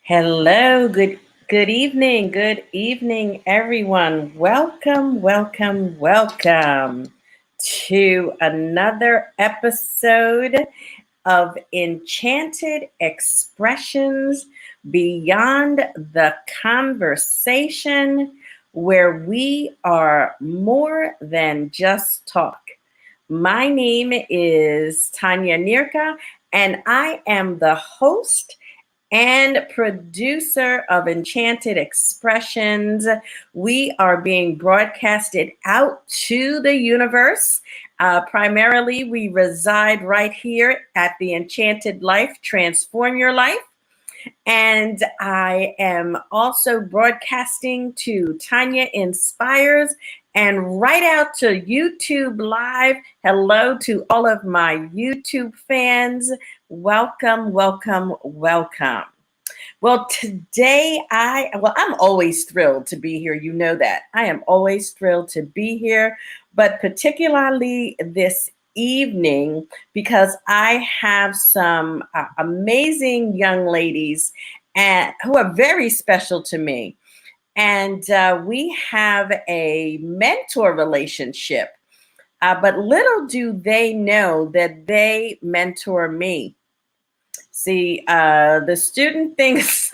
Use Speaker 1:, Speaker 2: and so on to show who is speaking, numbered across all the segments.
Speaker 1: Hello, good evening, everyone. Welcome to another episode of Enchanted Expressions Beyond the Conversation, where we are more than just talk. My name is Tanya and I am the host and producer of Enchanted Expressions. We are being broadcasted out to the universe. Primarily, we reside right here at the Enchanted Life, Transform Your Life. And I am also broadcasting to Tanya Inspires and right out to YouTube Live. Hello to all of my YouTube fans. Welcome. Well, today I'm always thrilled to be here. You know that. I am always thrilled to be here, but particularly this evening because I have some amazing young ladies and who are very special to me. And we have a mentor relationship. But little do they know that they mentor me. See, the student thinks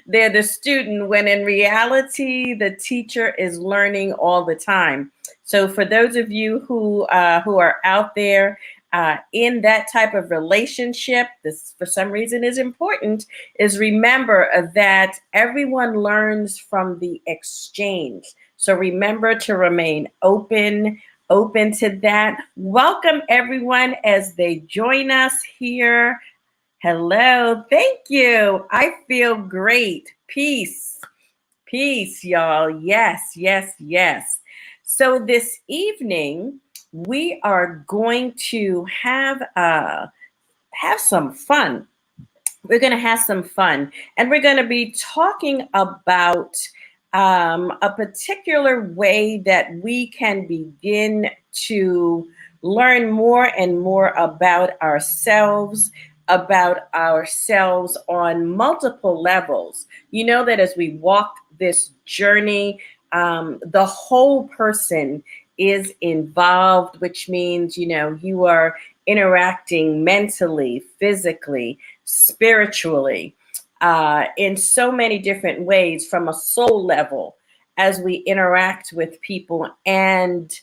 Speaker 1: they're the student when in reality, the teacher is learning all the time. So for those of you who are out there in that type of relationship, this for some reason is important, is remember that everyone learns from the exchange. So remember to remain open to that. Welcome everyone as they join us here. Hello. Thank you. I feel great. Peace, y'all. Yes. So this evening, we are going to have some fun. We're going to have some fun. And we're going to be talking about a particular way that we can begin to learn more and more about ourselves on multiple levels. You know that as we walk this journey, the whole person is involved, which means, you are interacting mentally, physically, spiritually, in so many different ways from a soul level as we interact with people. And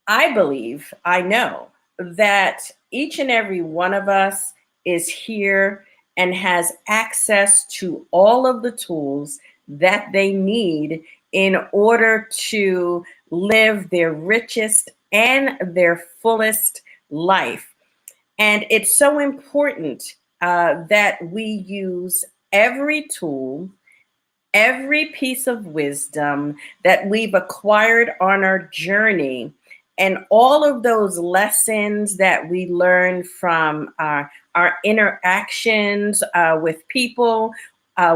Speaker 1: I know that each and every one of us is here and has access to all of the tools that they need in order to live their richest and their fullest life. And it's so important that we use every tool, every piece of wisdom that we've acquired on our journey, and all of those lessons that we learn from our interactions with people,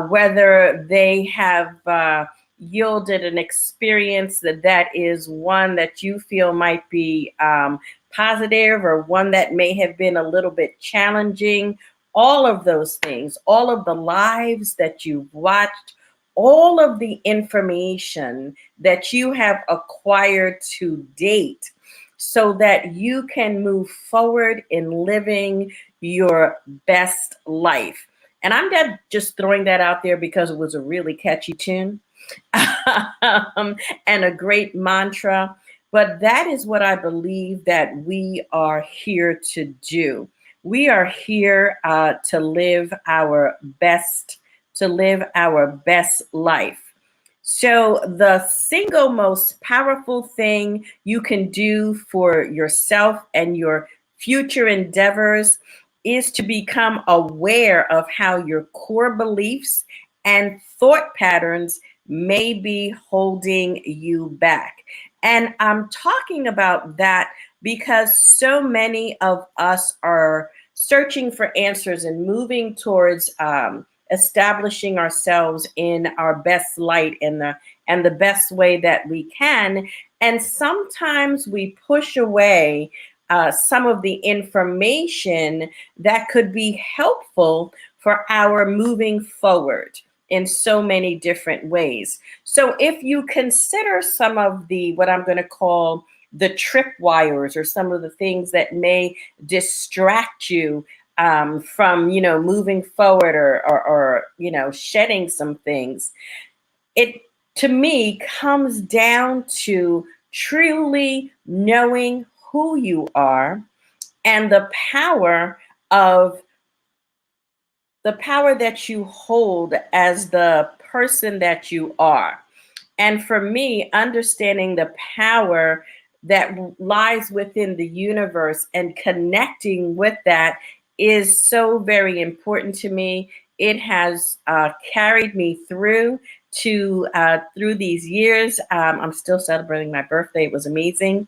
Speaker 1: whether they have yielded an experience that is one that you feel might be positive or one that may have been a little bit challenging, all of those things, all of the lives that you've watched, all of the information that you have acquired to date so that you can move forward in living your best life. And I'm just throwing that out there because it was a really catchy tune and a great mantra. But that is what I believe that we are here to do. We are here to live our best life. So the single most powerful thing you can do for yourself and your future endeavors is to become aware of how your core beliefs and thought patterns may be holding you back. And I'm talking about that because so many of us are searching for answers and moving towards establishing ourselves in our best light and the best way that we can. And sometimes we push away some of the information that could be helpful for our moving forward in so many different ways. So if you consider some of the, what I'm going to call the tripwires, or some of the things that may distract you from, moving forward, or shedding some things, it, to me, comes down to truly knowing who you are, and of the power that you hold as the person that you are. And for me, understanding the power that lies within the universe and connecting with that is so very important to me. It has carried me through these years. I'm still celebrating my birthday. It was amazing.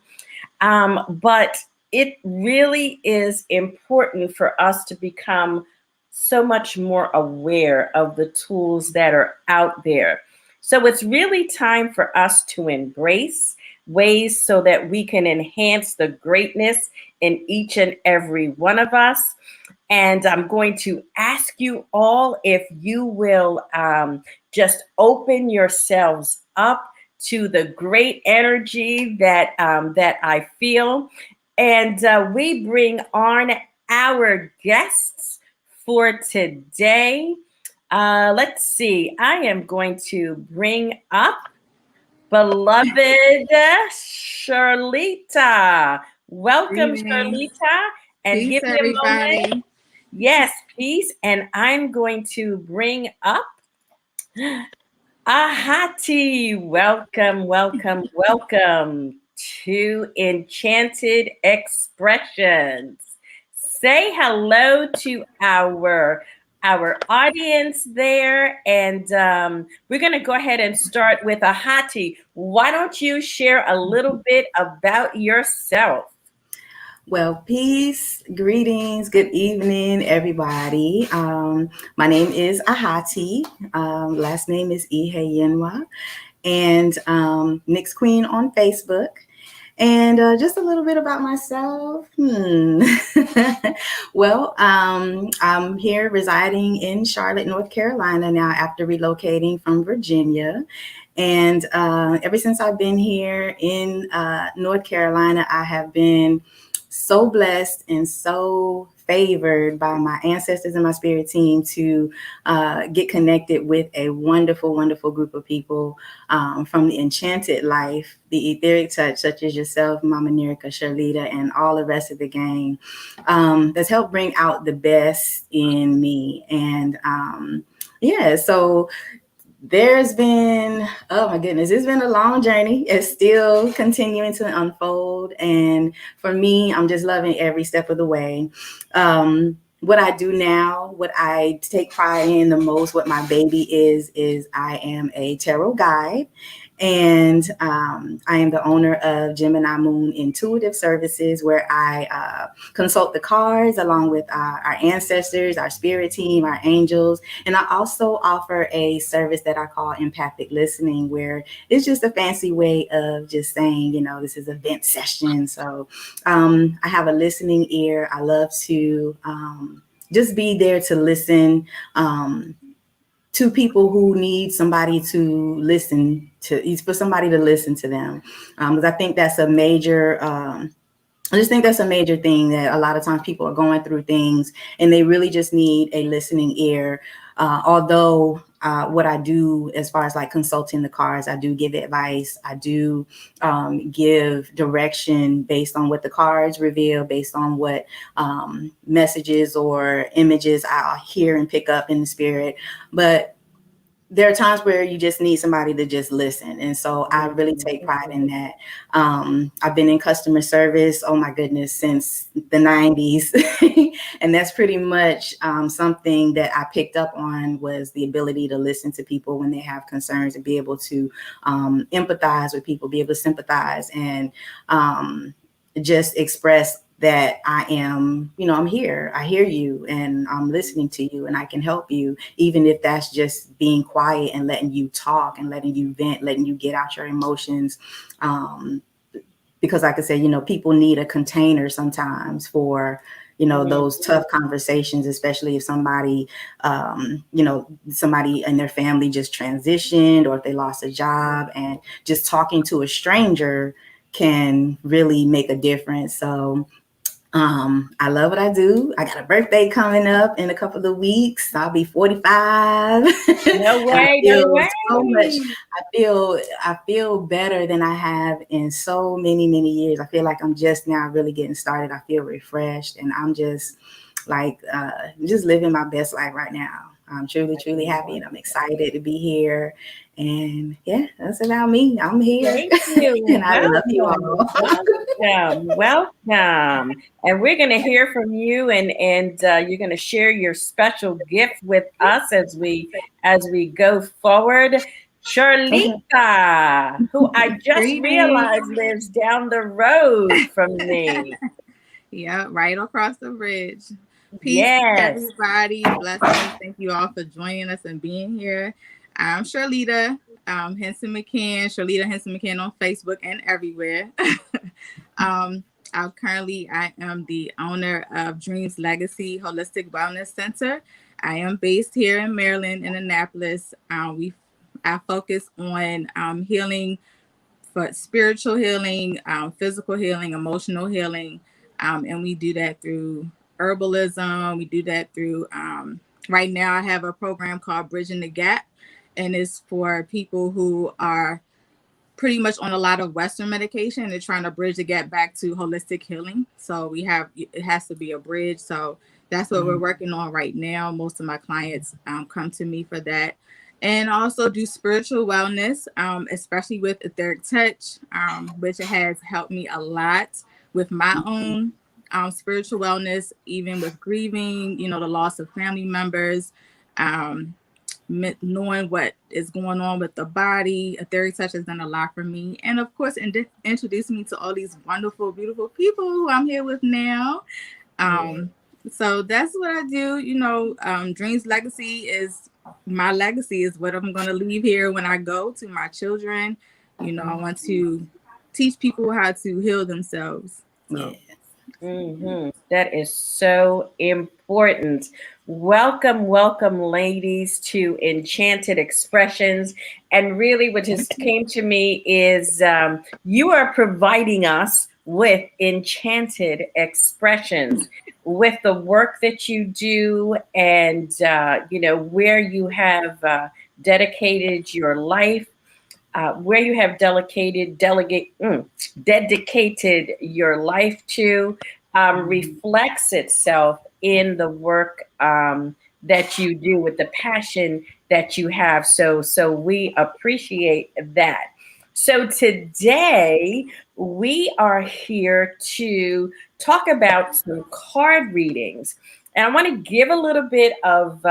Speaker 1: But it really is important for us to become so much more aware of the tools that are out there. So it's really time for us to embrace ways so that we can enhance the greatness in each and every one of us. And I'm going to ask you all if you will just open yourselves up to the great energy that I feel. And we bring on our guests for today. Let's see. I am going to bring up beloved Shirlita. Welcome,
Speaker 2: Greetings.
Speaker 1: Shirlita. And
Speaker 2: Peace,
Speaker 1: give me a moment.
Speaker 2: everybody.
Speaker 1: Yes, peace. And I'm going to bring up Ahati. Welcome, welcome, welcome to Enchanted Expressions. Say hello to our audience there, and we're going to go ahead and start with Ahati. Why don't you share a little bit about yourself?
Speaker 2: Well, peace, greetings, good evening, everybody. My name is Ahati. Last name is Ihe, and Nick's Queen on Facebook. And just a little bit about myself. Well, I'm here residing in Charlotte, North Carolina now after relocating from Virginia. And ever since I've been here in North Carolina, I have been so blessed and so favored by my ancestors and my spirit team to get connected with a wonderful, wonderful group of people from the Enchanted Life, the Etheric Touch, such as yourself, Mama Nerica, Sharlita, and all the rest of the gang, that's helped bring out the best in me. And yeah, so there's been, oh my goodness, it's been a long journey. It's still continuing to unfold. And for me, I'm just loving every step of the way. What I do now, what I take pride in the most, what my baby is I am a tarot guide. And I am the owner of Gemini Moon Intuitive Services, where I consult the cards along with our ancestors, our spirit team, our angels. And I also offer a service that I call empathic listening, where it's just a fancy way of just saying, this is a vent session. So I have a listening ear. I love to just be there to listen to people who need somebody to listen to, for somebody to listen to them. Because I think that's a major I just think that's a major thing, that a lot of times people are going through things and they really just need a listening ear. Although what I do as far as like consulting the cards, I do give advice. I do give direction based on what the cards reveal, based on what messages or images I hear and pick up in the spirit. But there are times where you just need somebody to just listen. And so I really take pride in that. I've been in customer service, oh my goodness, since the 90s. And that's pretty much something that I picked up on, was the ability to listen to people when they have concerns, and be able to empathize with people, be able to sympathize, and just express that I am, I'm here, I hear you, and I'm listening to you, and I can help you, even if that's just being quiet and letting you talk and letting you vent, letting you get out your emotions. because like I said, people need a container sometimes for, those tough conversations, especially if somebody, somebody in their family just transitioned, or if they lost a job, and just talking to a stranger can really make a difference. So I love what I do. I got a birthday coming up in a couple of weeks. I'll be 45.
Speaker 1: No
Speaker 2: I
Speaker 1: way, no
Speaker 2: feel so much.
Speaker 1: way.
Speaker 2: I feel better than I have in so many, many years. I feel like I'm just now really getting started. I feel refreshed, and I'm just like just living my best life right now. I'm truly, truly happy, and I'm excited to be here. And yeah, that's about me. I'm here.
Speaker 1: Thank you.
Speaker 2: And I love you
Speaker 1: Welcome,
Speaker 2: all.
Speaker 1: welcome. And we're going to hear from you, and you're going to share your special gift with us as we go forward. Charlita, who I just realized
Speaker 3: Greetings.
Speaker 1: lives down the road from me.
Speaker 3: Yeah, right across the bridge. Peace to
Speaker 1: Yes.
Speaker 3: everybody. Blessings. Thank you all for joining us and being here. I'm Charlita Henson McCann, Charlita Henson McCann on Facebook and everywhere. um, I am the owner of Dreams Legacy Holistic Wellness Center. I am based here in Maryland, in Annapolis. I focus on healing, for spiritual healing, physical healing, emotional healing. And we do that through herbalism. We do that through, right now, I have a program called Bridging the Gap, and it's for people who are pretty much on a lot of Western medication. They're trying to bridge the gap back to holistic healing. So it has to be a bridge. So that's what we're working on right now. Most of my clients come to me for that. And also do spiritual wellness, especially with etheric touch, which has helped me a lot with my own spiritual wellness, even with grieving, the loss of family members. Knowing what is going on with the body. Etheric touch has done a lot for me. And of course, introduced me to all these wonderful, beautiful people who I'm here with now. So that's what I do. Dreams Legacy is my legacy, is what I'm going to leave here when I go to my children. I want to teach people how to heal themselves. So.
Speaker 1: That is so important. Welcome, welcome, ladies, to Enchanted Expressions. And really, what just came to me is you are providing us with enchanted expressions, with the work that you do, and where you have dedicated your life, where you have dedicated your life to, reflects itself in the work that you do, with the passion that you have. So we appreciate that. So today we are here to talk about some card readings, and I want to give a little bit of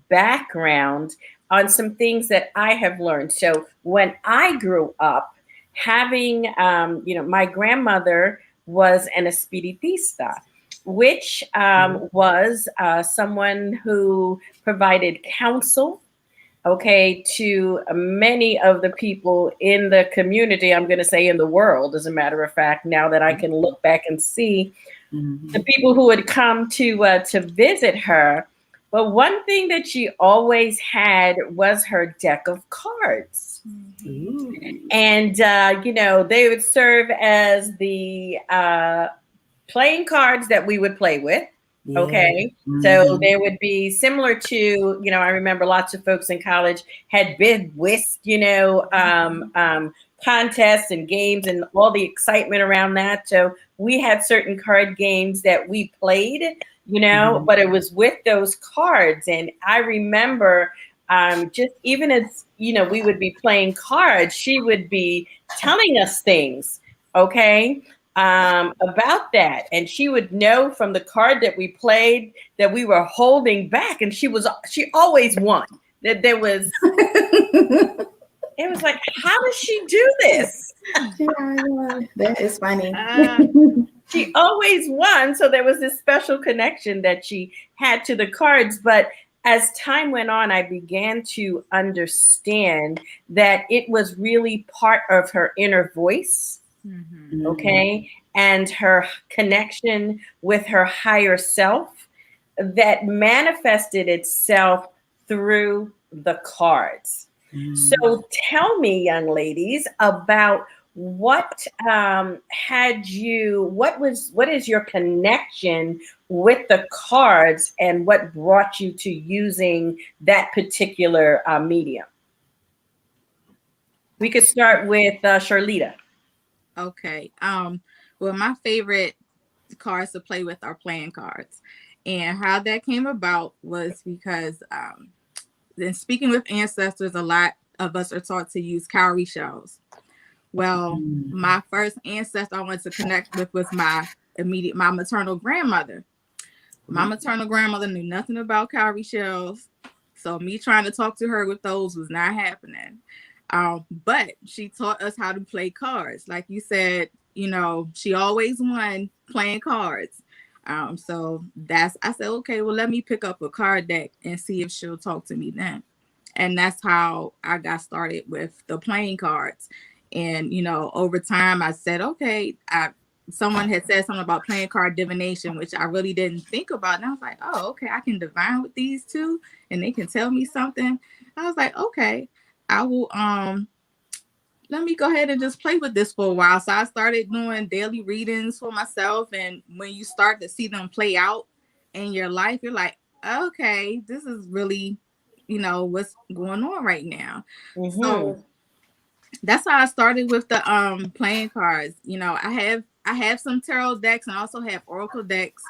Speaker 1: background on some things that I have learned. So when I grew up, having my grandmother was an espiritista, which was someone who provided counsel, okay, to many of the people in the community. I'm going to say in the world, as a matter of fact, now that I can look back and see the people who would come to visit her. But one thing that she always had was her deck of cards. And, they would serve as the playing cards that we would play with.
Speaker 2: Yeah.
Speaker 1: Okay. So there would be similar to, I remember lots of folks in college had bid whist, contests and games and all the excitement around that. So we had certain card games that we played, but it was with those cards. And I remember just even as, we would be playing cards, she would be telling us things, okay, about that. And she would know from the card that we played that we were holding back. And she always won. That there was, it was like, how does she do this?
Speaker 2: That is funny.
Speaker 1: She always won. So there was this special connection that she had to the cards. But as time went on, I began to understand that it was really part of her inner voice. Okay, and her connection with her higher self that manifested itself through the cards. So tell me, young ladies, about what had you, what is your connection with the cards and what brought you to using that particular medium? We could start with Charlita.
Speaker 3: Okay. Well, my favorite cards to play with are playing cards. And how that came about was because in speaking with ancestors, a lot of us are taught to use cowrie shells. Well, my first ancestor I wanted to connect with was my maternal grandmother. My maternal grandmother knew nothing about cowrie shells. So me trying to talk to her with those was not happening. But she taught us how to play cards. Like you said, she always won playing cards. So I said, okay, well, let me pick up a card deck and see if she'll talk to me then. And that's how I got started with the playing cards. And, over time I said, okay, someone had said something about playing card divination, which I really didn't think about. And I was like, oh, okay, I can divine with these two and they can tell me something. I was like, okay, I will let me go ahead and just play with this for a while. So I started doing daily readings for myself. And when you start to see them play out in your life, you're like, okay, this is really, what's going on right now. So that's how I started with the playing cards. I have some tarot decks and I also have oracle decks.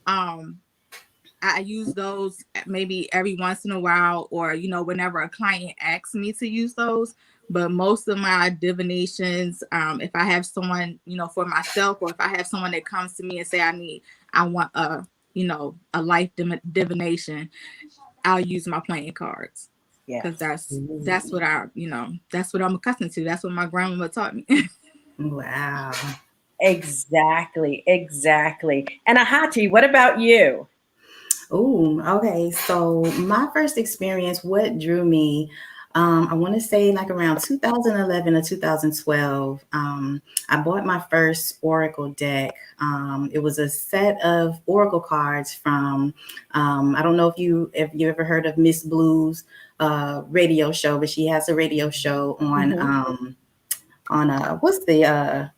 Speaker 3: I use those maybe every once in a while, or whenever a client asks me to use those. But most of my divinations, if I have someone, for myself, or if I have someone that comes to me and say I want a life divination, I'll use my playing cards. Because that's what that's what I'm accustomed to. That's what my grandmama taught me.
Speaker 2: Wow.
Speaker 1: Exactly. And Ahati, what about you?
Speaker 2: Oh, okay. So my first experience, what drew me, I want to say like around 2011 or 2012, I bought my first Oracle deck. It was a set of Oracle cards from, I don't know if you ever heard of Miss Blue's radio show, but she has a radio show on what's the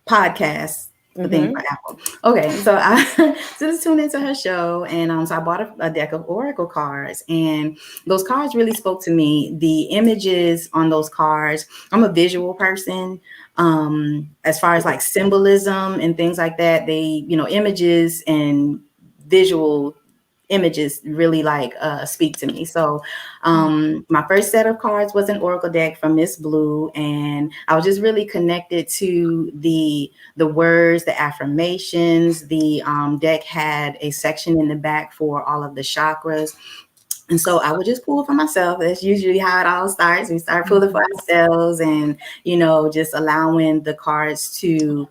Speaker 2: podcast, the thing for Apple. Okay, so I just tuned into her show, and so I bought a deck of Oracle cards, and those cards really spoke to me. The images on those cards, I'm a visual person. As far as like symbolism and things like that, images and visual images really speak to me. So my first set of cards was an oracle deck from Miss Blue, and I was just really connected to the words, the affirmations. The deck had a section in the back for all of the chakras. And so I would just pull for myself. That's usually how it all starts. We start pulling for ourselves, and just allowing the cards to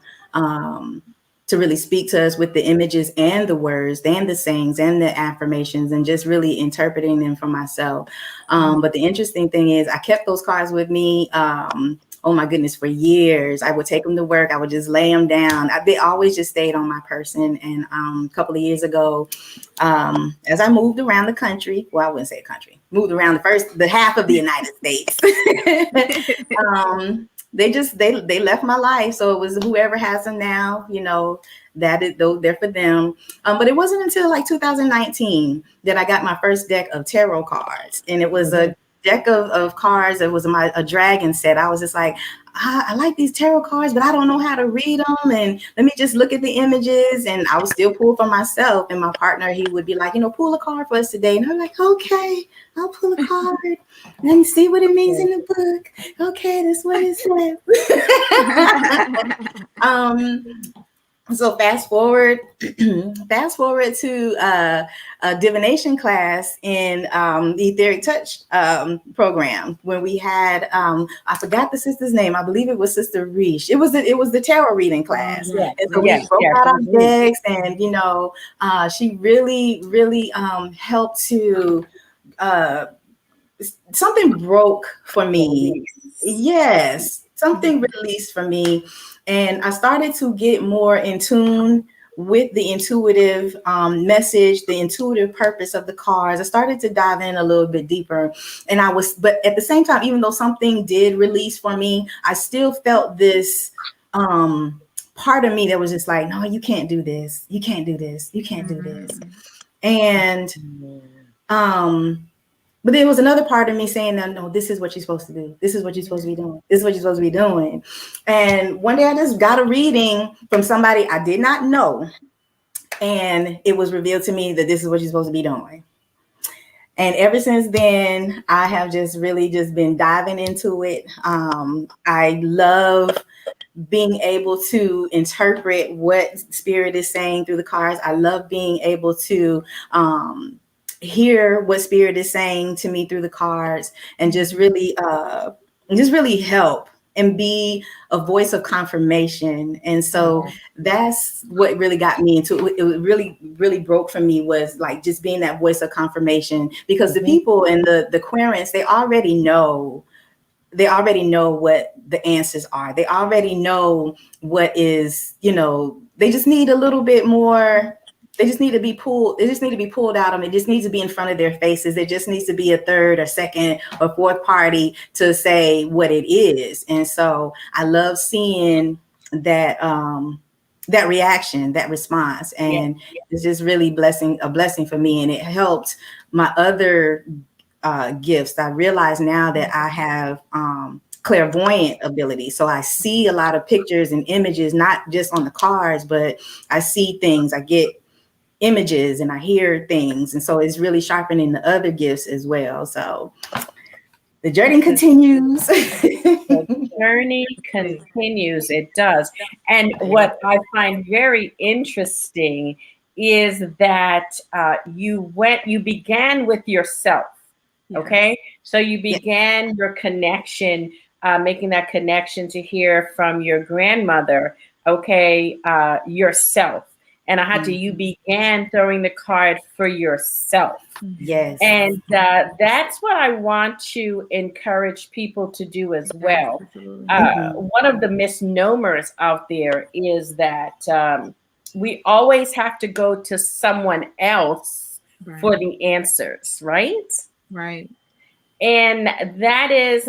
Speaker 2: really speak to us with the images and the words and the sayings and the affirmations, and just really interpreting them for myself. But the interesting thing is I kept those cards with me. Oh my goodness, for years. I would take them to work. I would just lay them down. They always just stayed on my person. And a couple of years ago, as I moved around the country, well, I wouldn't say country, moved around the half of the United States. They left my life. So it was whoever has them now, they're for them. But it wasn't until like 2019 that I got my first deck of tarot cards. And it was a deck of cards. It was a dragon set. I was just like, I like these tarot cards, but I don't know how to read them. And let me just look at the images. And I would still pull for myself. And my partner, he would be like, pull a card for us today. And I'm like, okay, I'll pull a card. Let me see what it means in the book. Okay, that's what it says. So fast forward to a divination class in the Etheric Touch program, when we had I forgot the sister's name. I believe it was Sister Reese. It was the tarot reading class, and so we broke out our decks, and she really helped to something broke for me. Yes, something released for me. And I started to get more in tune with the intuitive message, the intuitive purpose of the cards. I started to dive in a little bit deeper. And but at the same time, even though something did release for me, I still felt this part of me that was just like, no, you can't do this. You can't do this. You can't do this. And but there was another part of me saying, no, this is what you're supposed to do. This is what you're supposed to be doing. This is what you're supposed to be doing. And one day I just got a reading from somebody I did not know. And it was revealed to me that this is what you're supposed to be doing. And ever since then, I have just really just been diving into it. I love being able to interpret what spirit is saying through the cards. I love being able to hear what spirit is saying to me through the cards, and just really help and be a voice of confirmation. And so that's what really got me into it. It really broke for me, was like just being that voice of confirmation, because the people and the querents, they already know what the answers are. They already know what is, they just need a little bit more. They just need to be pulled. They just need to be pulled out of them. It just needs to be in front of their faces. There just needs to be a third or second or fourth party to say what it is. And so I love seeing that that reaction, that response. And it's just really a blessing for me. And it helped my other gifts. I realize now that I have clairvoyant ability. So I see a lot of pictures and images, not just on the cards, but I see things. I get images and I hear things. And so it's really sharpening the other gifts as well. So the journey continues.
Speaker 1: The journey continues. It does. And what I find very interesting is that you began with yourself. Okay. So you began your connection, making that connection to hear from your grandmother. Okay. Yourself. And you began throwing the card for yourself.
Speaker 2: Yes.
Speaker 1: And that's what I want to encourage people to do as well. One of the misnomers out there is that we always have to go to someone else for the answers, right?
Speaker 3: Right.
Speaker 1: And that is,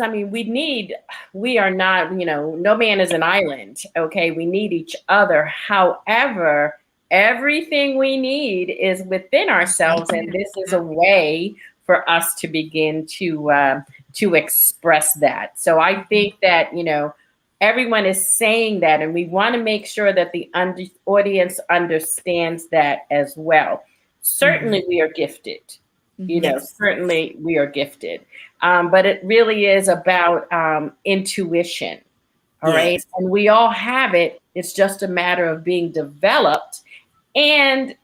Speaker 1: we are not, no man is an island. Okay. We need each other. However, everything we need is within ourselves, and this is a way for us to begin to express that. So I think that everyone is saying that, and we want to make sure that the audience understands that as well. Certainly, we are gifted. Certainly we are gifted, but it really is about intuition. All right, and we all have it. It's just a matter of being developed. And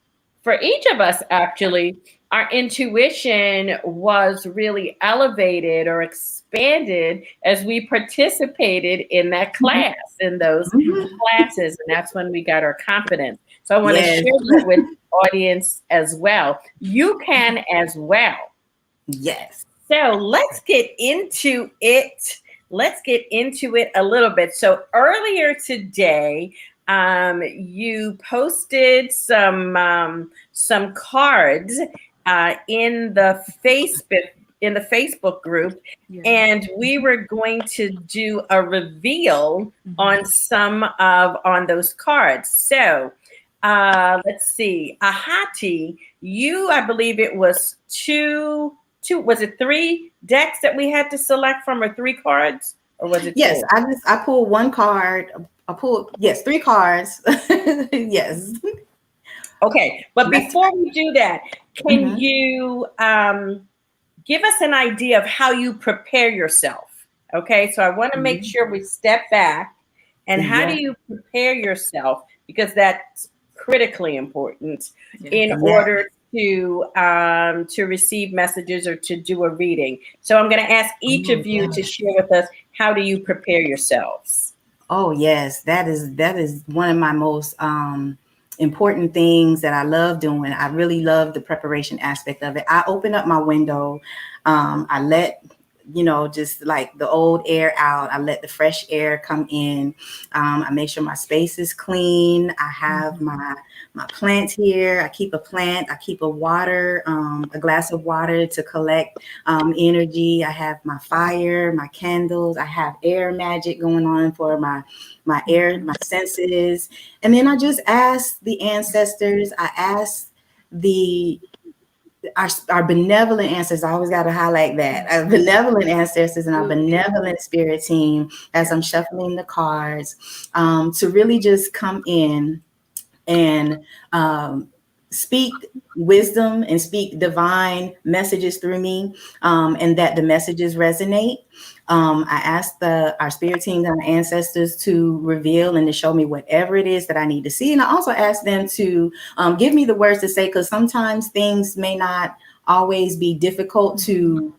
Speaker 1: for each of us, actually, our intuition was really elevated or expanded as we participated in that class, in those classes. And that's when we got our confidence. So I want to share that with the audience as well. You can as well.
Speaker 2: Yes.
Speaker 1: So let's get into it. Let's get into it a little bit. So earlier today, you posted some cards in the Facebook group, and we were going to do a reveal on those cards. So let's see, Ahati, I believe it was two. Was it 3 decks that we had to select from, or 3 cards, or was it?
Speaker 2: Yes, 2? I pulled 1 card. I pulled 3 cards. Yes.
Speaker 1: Okay, but before we do that, can you give us an idea of how you prepare yourself? Okay, so I want to make sure we step back, and how do you prepare yourself, because that's critically important in order to receive messages or to do a reading. So I'm going to ask each of you to share with us, how do you prepare yourselves?
Speaker 2: Oh yes, that is one of my most important things that I love doing. I really love the preparation aspect of it. I open up my window. I let just like the old air out. I let the fresh air come in. I make sure my space is clean. I have my plants here. I keep a plant. I keep a glass of water to collect energy. I have my fire, my candles. I have air magic going on for my senses. And then I just ask the ancestors. I ask our benevolent ancestors. I always got to highlight that. Our benevolent ancestors and our benevolent spirit team, as I'm shuffling the cards, to really just come in and speak wisdom and speak divine messages through me, and that the messages resonate. I asked our spirit team and our ancestors to reveal and to show me whatever it is that I need to see. And I also asked them to give me the words to say, because sometimes things may not always be difficult to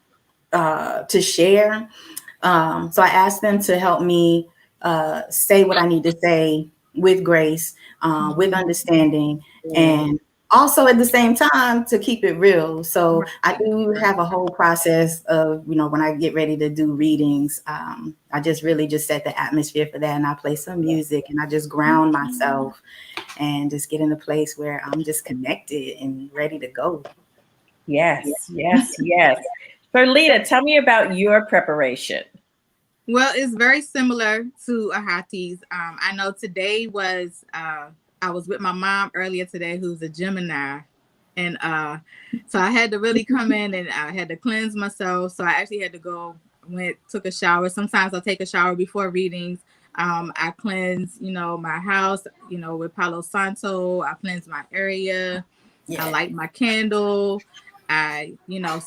Speaker 2: share. So I asked them to help me say what I need to say with grace, with understanding, and also at the same time to keep it real. So I do have a whole process of, when I get ready to do readings, I just really just set the atmosphere for that. And I play some music and I just ground myself and just get in a place where I'm just connected and ready to go.
Speaker 1: Yes. So Lita, tell me about your preparation.
Speaker 3: Well, it's very similar to Ahati's. I know today was, I was with my mom earlier today, who's a Gemini. And so I had to really come in and I had to cleanse myself. So I actually had to took a shower. Sometimes I take a shower before readings. I cleanse, my house, with Palo Santo. I cleanse my area. I light my candle. I,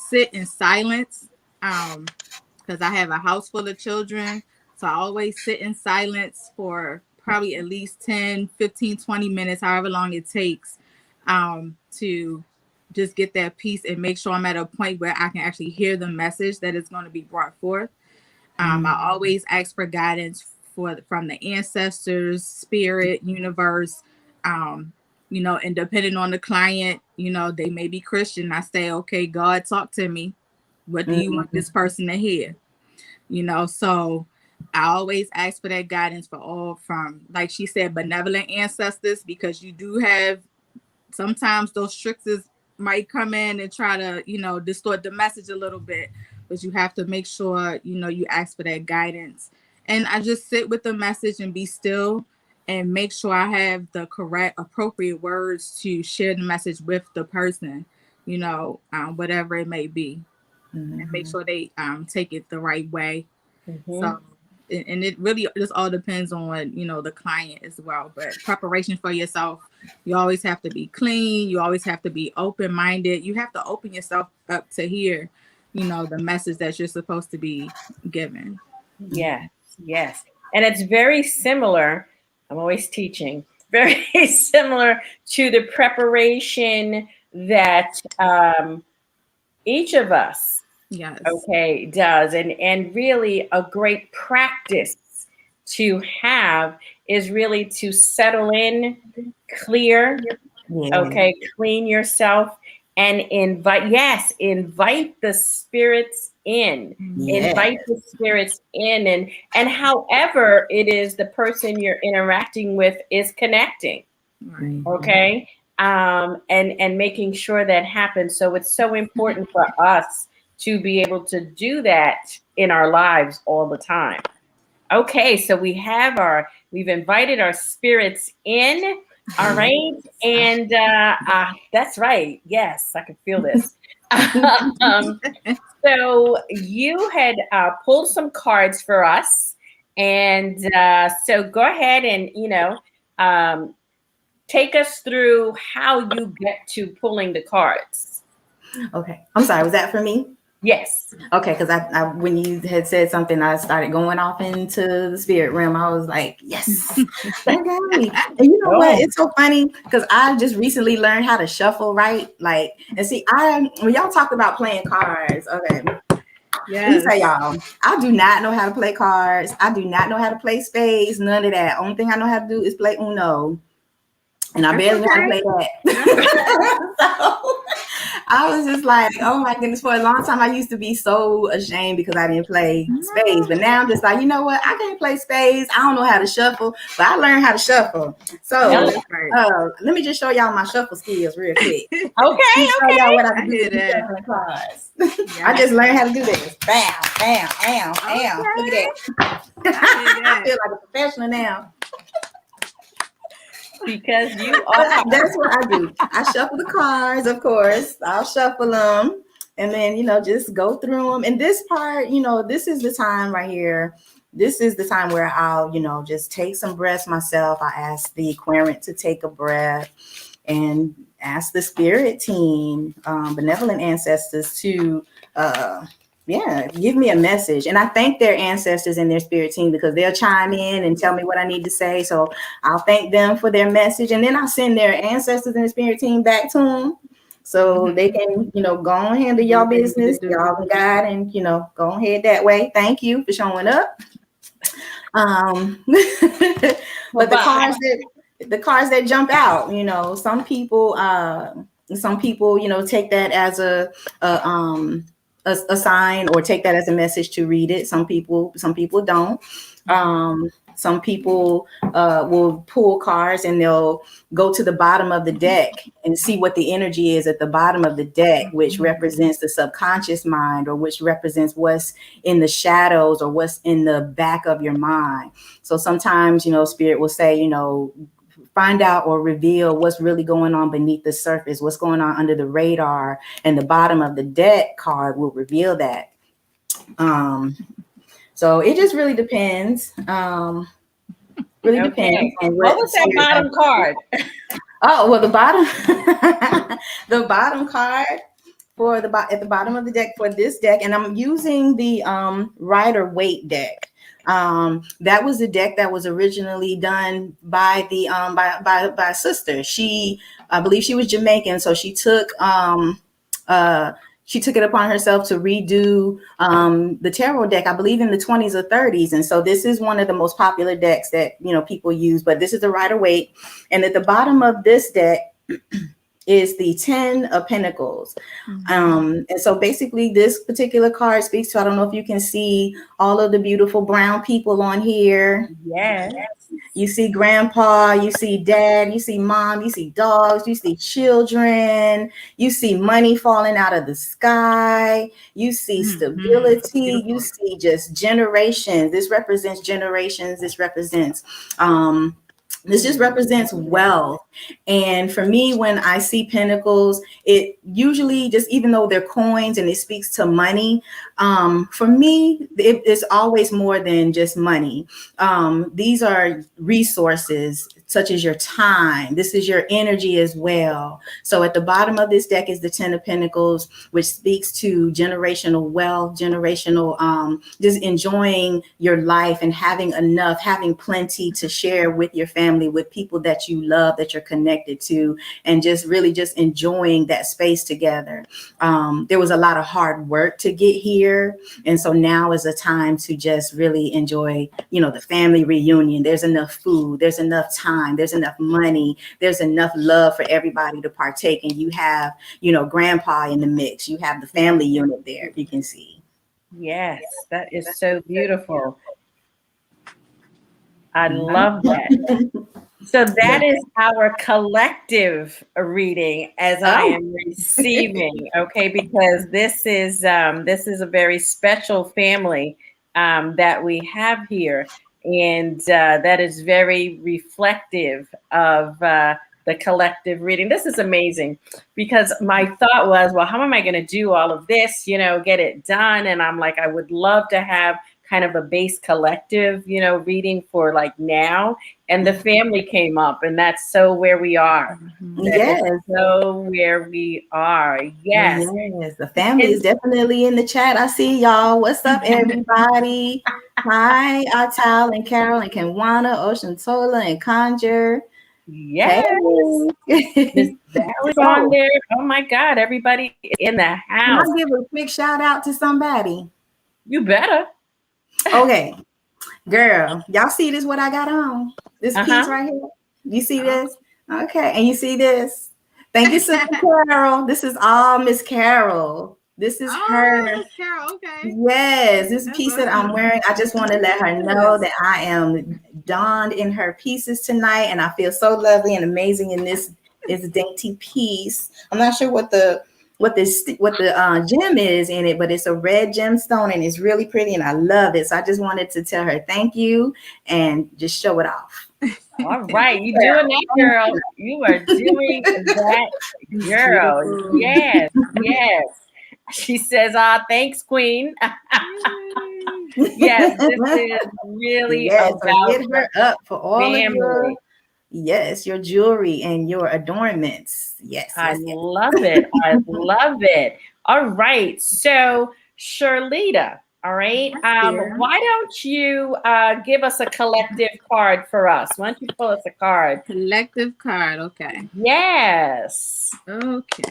Speaker 3: sit in silence. Because I have a house full of children. So I always sit in silence for probably at least 10, 15, 20 minutes, however long it takes, to just get that peace and make sure I'm at a point where I can actually hear the message that is going to be brought forth. I always ask for guidance from the ancestors, spirit, universe, and depending on the client, they may be Christian. I say, okay, God, talk to me. What do you want this person to hear? So I always ask for that guidance from, like she said, benevolent ancestors, because you do have sometimes those tricksters might come in and try to, distort the message a little bit, but you have to make sure, you ask for that guidance. And I just sit with the message and be still and make sure I have the correct, appropriate words to share the message with the person, whatever it may be. And make sure they take it the right way. So, and it really just all depends on, the client as well. But preparation for yourself, you always have to be clean. You always have to be open-minded. You have to open yourself up to hear, the message that you're supposed to be given.
Speaker 1: Yes. And it's very similar. I'm always teaching. Very similar to the preparation that each of us does, and really a great practice to have is really to settle in, clear, clean yourself, and invite the spirits in. Invite the spirits in, and however it is the person you're interacting with is connecting. Okay. And making sure that happens. So it's so important for us to be able to do that in our lives all the time. Okay, so we've invited our spirits in. All right. And that's right. Yes, I can feel this. So you had pulled some cards for us. And so go ahead and, take us through how you get to pulling the cards.
Speaker 2: Okay. I'm sorry. Was that for me?
Speaker 1: Yes.
Speaker 2: Okay. Because I when you had said something, I started going off into the spirit realm. I was like, yes. Okay. And you know what? It's so funny because I just recently learned how to shuffle, right? Like, and see, when y'all talk about playing cards, okay. Let me say, y'all, I do not know how to play cards. I do not know how to play spades. None of that. Only thing I know how to do is play Uno. And I barely know how to play that. I was just like, oh my goodness, for a long time I used to be so ashamed because I didn't play spades. But now I'm just like, you know what? I can't play spades. I don't know how to shuffle, but I learned how to shuffle. So let me just show y'all my shuffle skills real quick.
Speaker 1: Okay.
Speaker 2: Show y'all what I
Speaker 3: I
Speaker 2: can do
Speaker 3: hear
Speaker 2: with
Speaker 3: that.
Speaker 2: shuffling cards. I just learned how to do this. Bam, bam, bam, bam. Look at that. I feel like a professional now.
Speaker 1: Because you are.
Speaker 2: That's what I do. I shuffle the cards, of course. I'll shuffle them and then, just go through them. And this part, this is the time right here. This is the time where I'll, just take some breaths myself. I ask the querent to take a breath and ask the spirit team, benevolent ancestors to, give me a message. And I thank their ancestors and their spirit team because they'll chime in and tell me what I need to say. So I'll thank them for their message. And then I'll send their ancestors and the spirit team back to them so they can, go and handle y'all business. Y'all can guide and, go ahead that way. Thank you for showing up. But the cards that jump out, some people, take that as a sign or take that as a message to read it. Some people don't. Some people will pull cards and they'll go to the bottom of the deck and see what the energy is at the bottom of the deck, which represents the subconscious mind or which represents what's in the shadows or what's in the back of your mind. So sometimes, spirit will say, find out or reveal what's really going on beneath the surface, what's going on under the radar, and the bottom of the deck card will reveal that. So it just really depends. Depends.
Speaker 1: On what was that bottom card?
Speaker 2: Oh, well, the bottom, the bottom card for at the bottom of the deck for this deck, and I'm using the Rider-Waite deck. That was the deck that was originally done by the by a sister. I believe she was Jamaican, so she took it upon herself to redo the tarot deck, I believe in the 20s or 30s. And so this is one of the most popular decks that people use, but this is the Rider-Waite. And at the bottom of this deck is the 10 of Pentacles. And so basically this particular card speaks to, I don't know if you can see all of the beautiful brown people on here.
Speaker 1: Yes.
Speaker 2: You see grandpa, you see dad, you see mom, you see dogs, you see children, you see money falling out of the sky, you see stability, you see just generations. This represents generations. This just represents wealth. And for me, when I see pentacles, it usually just, even though they're coins and it speaks to money, for me, it's always more than just money. These are resources such as your time. This is your energy as well. So at the bottom of this deck is the 10 of Pentacles, which speaks to generational wealth, generational, just enjoying your life and having enough, having plenty to share with your family, with people that you love, that you're connected to, and just really just enjoying that space together. There was a lot of hard work to get here. And so now is a time to just really enjoy, the family reunion. There's enough food, there's enough time, there's enough money, there's enough love for everybody to partake. And you have, grandpa in the mix. You have the family unit there, you can see.
Speaker 1: Yes, that is so beautiful. I love that. So that is our collective reading as I am receiving, okay, because this is a very special family that we have here, and that is very reflective of the collective reading. This is amazing because my thought was, well, how am I going to do all of this, get it done? And I'm like, I would love to have kind of a base collective, reading for like now. And the family came up, and that's so where we are.
Speaker 2: Yes.
Speaker 1: So where we are. Yes.
Speaker 2: Yes. The family is definitely in the chat. I see y'all. What's up, everybody? Hi, Atal and Carol and Kenwana, Ocean Tola and Conjure.
Speaker 1: Yes. Hey. Is on there. Oh my God. Everybody in the house.
Speaker 2: Can I give a quick shout out to somebody?
Speaker 1: You better.
Speaker 2: Okay, girl, y'all see this, what I got on? This piece right here? You see this? Okay, and you see this? Thank you, Sister Carol. This is all Miss Carol. This is her.
Speaker 3: Miss Carol, okay.
Speaker 2: Yes, this
Speaker 3: That's
Speaker 2: piece that I'm
Speaker 3: awesome.
Speaker 2: wearing, I just want to let her know that I am donned in her pieces tonight, and I feel so lovely and amazing in this dainty piece. I'm not sure what the gem is in it, but it's a red gemstone and it's really pretty, and I love it. So I just wanted to tell her thank you and just show it off.
Speaker 1: All right, you doing that, girl. You are doing that, girl.
Speaker 3: Beautiful.
Speaker 1: Yes, yes. She says, thanks, Queen. Yes, this is really
Speaker 2: Yes, so
Speaker 1: about
Speaker 2: hit her up for all of your
Speaker 1: family.
Speaker 2: your jewelry and your adornments. Yes,
Speaker 1: I
Speaker 2: yes, yes.
Speaker 1: love it. I love it. All right. So, Shirlita, all right.
Speaker 3: dear.
Speaker 1: Why don't you give us a collective card for us? Why don't you pull us a card?
Speaker 3: Collective card. Okay.
Speaker 1: Yes.
Speaker 3: Okay.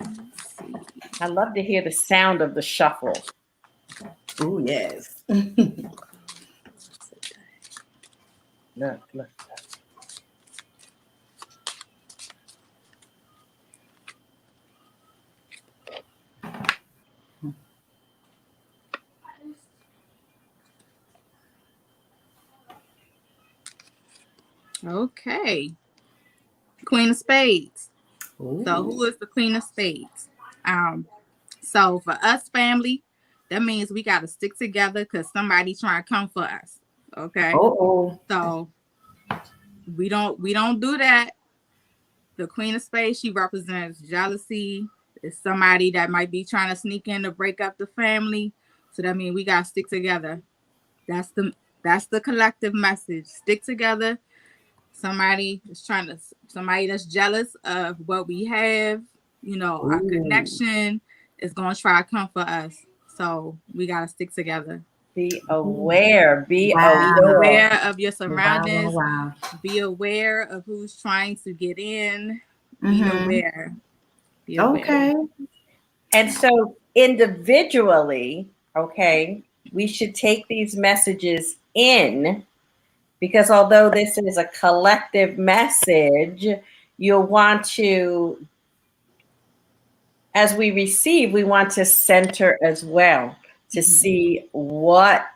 Speaker 3: Let's see.
Speaker 1: I love to hear the sound of the shuffle.
Speaker 2: Oh, yes.
Speaker 1: Look.
Speaker 3: Okay. Queen of Spades.
Speaker 2: Ooh.
Speaker 3: So who is the Queen of Spades? So for us family, that means we got to stick together because somebody trying to come for us. Okay.
Speaker 2: Oh.
Speaker 3: So we don't do that. The Queen of Spades, she represents jealousy. It's somebody that might be trying to sneak in to break up the family. So that means we gotta stick together. That's the collective message. Stick together. Somebody that's jealous of what we have, our connection is gonna try to come for us. So we gotta stick together.
Speaker 1: Be aware. Be
Speaker 3: aware of your surroundings.
Speaker 2: Wow.
Speaker 3: Be aware of who's trying to get in.
Speaker 2: Mm-hmm.
Speaker 3: Be aware.
Speaker 2: Okay.
Speaker 1: And so individually, okay, we should take these messages in, because although this is a collective message, you'll want to, as we receive, we want to center as well to see what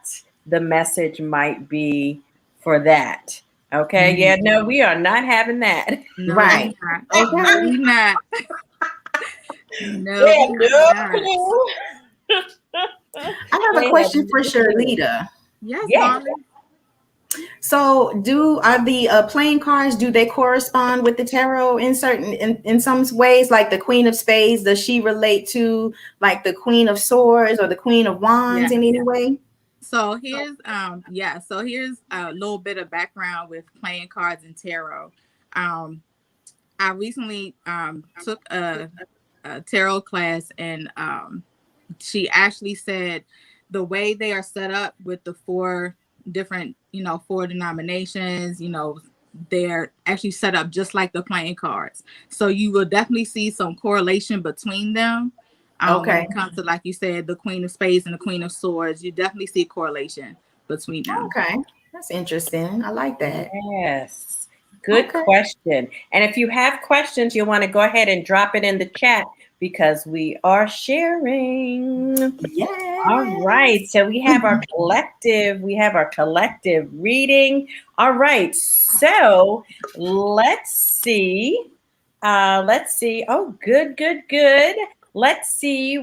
Speaker 1: the message might be for that. Okay. Yeah, no, we are not having that.
Speaker 3: No,
Speaker 2: right.
Speaker 3: We're not. No,
Speaker 1: Yeah,
Speaker 3: no.
Speaker 2: I have a question for Shirlita.
Speaker 3: Yes,
Speaker 1: yeah.
Speaker 3: darling.
Speaker 2: So, are the playing cards, do they correspond with the tarot in some ways? Like the Queen of Spades, does she relate to like the Queen of Swords or the Queen of Wands in any way?
Speaker 3: So here's a little bit of background with playing cards and tarot. I recently took a tarot class, and she actually said the way they are set up with the four different, four denominations, they're actually set up just like the playing cards. So you will definitely see some correlation between them. When it comes to, like you said, the Queen of Spades and the Queen of Swords, you definitely see a correlation between them.
Speaker 2: Okay. That's interesting. I like that.
Speaker 1: Yes. Good question. And if you have questions, you'll want to go ahead and drop it in the chat because we are sharing.
Speaker 2: Yes.
Speaker 1: All right. So we have our collective reading. All right. So let's see. Oh, good. Let's see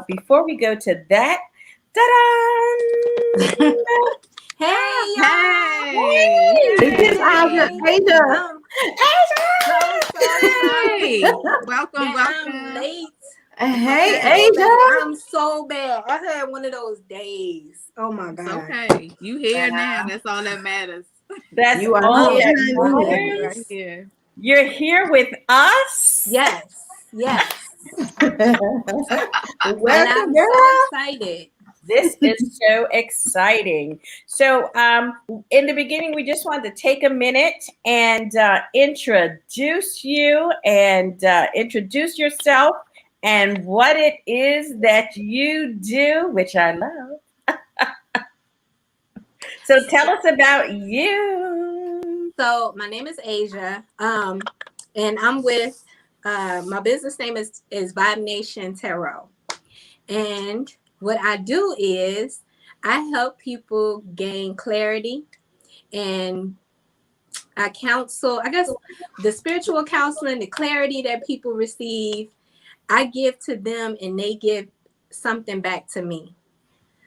Speaker 1: before we go to that, ta-da!
Speaker 2: Hey! It's Asia.
Speaker 3: Hey! Welcome.
Speaker 4: I'm late.
Speaker 2: Hey, Asia.
Speaker 4: I'm so bad. I had one of those days. Oh my God.
Speaker 3: Okay. You here now. That's all that matters.
Speaker 1: That's
Speaker 2: you are
Speaker 1: all
Speaker 2: here.
Speaker 1: that matters.
Speaker 3: Right here.
Speaker 1: You're here with us?
Speaker 4: Yes.
Speaker 2: Welcome,
Speaker 4: girl.
Speaker 2: so
Speaker 4: excited.
Speaker 1: This is so exciting. So in the beginning, we just wanted to take a minute and introduce you and introduce yourself and what it is that you do, which I love. So tell us about you.
Speaker 4: So my name is Asia, and I'm with my business name is Vibe Nation Tarot, and what I do is I help people gain clarity, and I counsel. I guess the spiritual counseling, the clarity that people receive, I give to them, and they give something back to me.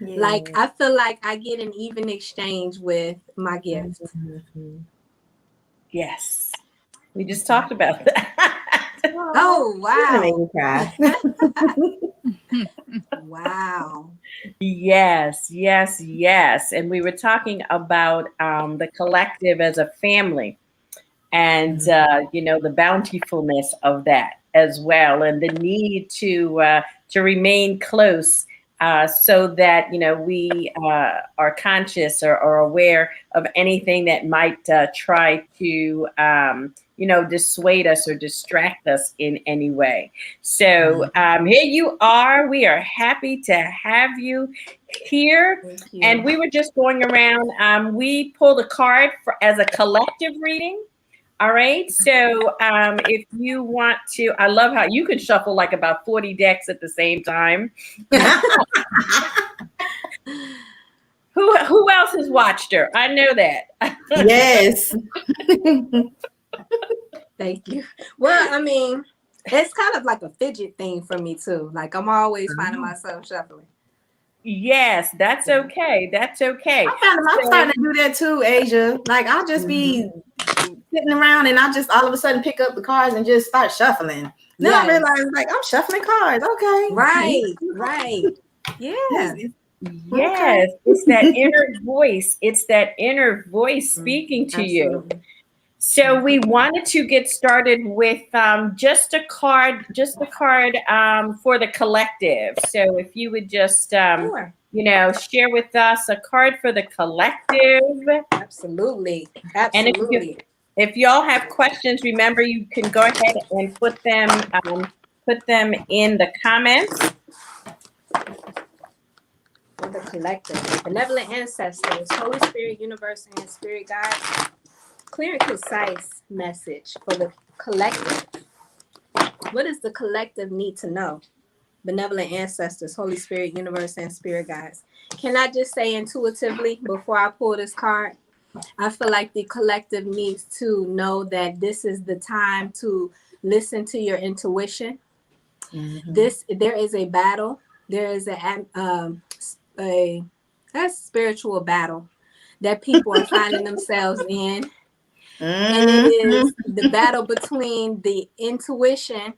Speaker 2: Yeah.
Speaker 4: Like I feel like I get an even exchange with my gift.
Speaker 2: Mm-hmm.
Speaker 1: Yes. We just talked about that.
Speaker 4: Oh
Speaker 2: That made me
Speaker 4: wow!
Speaker 2: cry.
Speaker 4: Wow.
Speaker 1: Yes, yes, yes. And we were talking about the collective as a family and, the bountifulness of that as well, and the need to remain close so that, we are conscious or aware of anything that might try to, dissuade us or distract us in any way. So here you are. We are happy to have you here.
Speaker 4: Thank you.
Speaker 1: And we were just going around. We pulled a card as a collective reading. All right. So if you want to, I love how you can shuffle like about 40 decks at the same time. Who else has watched her? I know that.
Speaker 2: Yes.
Speaker 4: Thank you. Well, I mean, it's kind of like a fidget thing for me too. Like I'm always finding myself shuffling.
Speaker 1: Yes, that's okay. That's okay.
Speaker 2: I'm starting to do that too, Asia. Like I'll just be sitting around and I just all of a sudden pick up the cards and just start shuffling. Then I realize like I'm shuffling cards. Okay.
Speaker 4: Right. Yeah.
Speaker 1: Yes, it's that inner voice. It's that inner voice speaking to you. So we wanted to get started with just a card for the collective. So if you would just, share with us a card for the collective.
Speaker 4: Absolutely.
Speaker 1: And if y'all have questions, remember you can go ahead and put them in the comments.
Speaker 4: For the collective, benevolent ancestors, Holy Spirit, universe, and spirit guides. Clear and concise message for the collective. What does the collective need to know? Benevolent ancestors, Holy Spirit, universe, and spirit guides. Can I just say intuitively before I pull this card? I feel like the collective needs to know that this is the time to listen to your intuition. There is a battle. There is a spiritual battle that people are finding themselves in. And it is the battle between the intuition,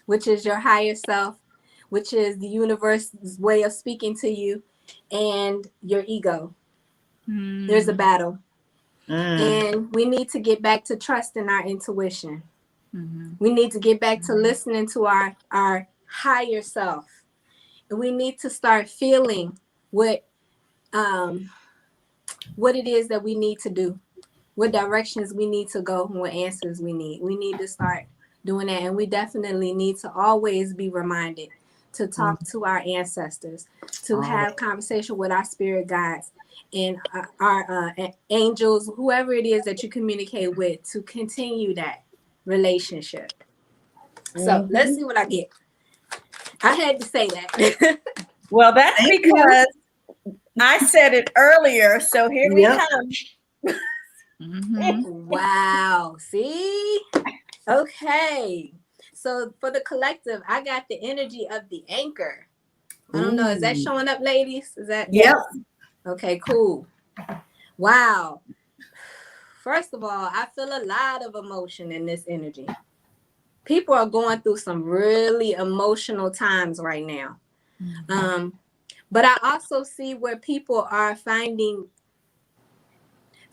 Speaker 4: which is your higher self, which is the universe's way of speaking to you, and your ego. There's a battle. And we need to get back to trusting our intuition. We need to get back to listening to our higher self. And we need to start feeling what it is that we need to do, what directions we need to go, and what answers we need. We need to start doing that. And we definitely need to always be reminded to talk to our ancestors, to have conversation with our spirit guides and our angels, whoever it is that you communicate with, to continue that relationship. So let's see what I get. I had to say that.
Speaker 1: Well, that's because I said it earlier. So here we come.
Speaker 4: Wow. See? Okay. So for the collective, I got the energy of the anchor. I don't know. Is that showing up, ladies? Is that?
Speaker 2: Yep.
Speaker 4: Okay, cool. Wow. First of all, I feel a lot of emotion in this energy. People are going through some really emotional times right now. But I also see where people are finding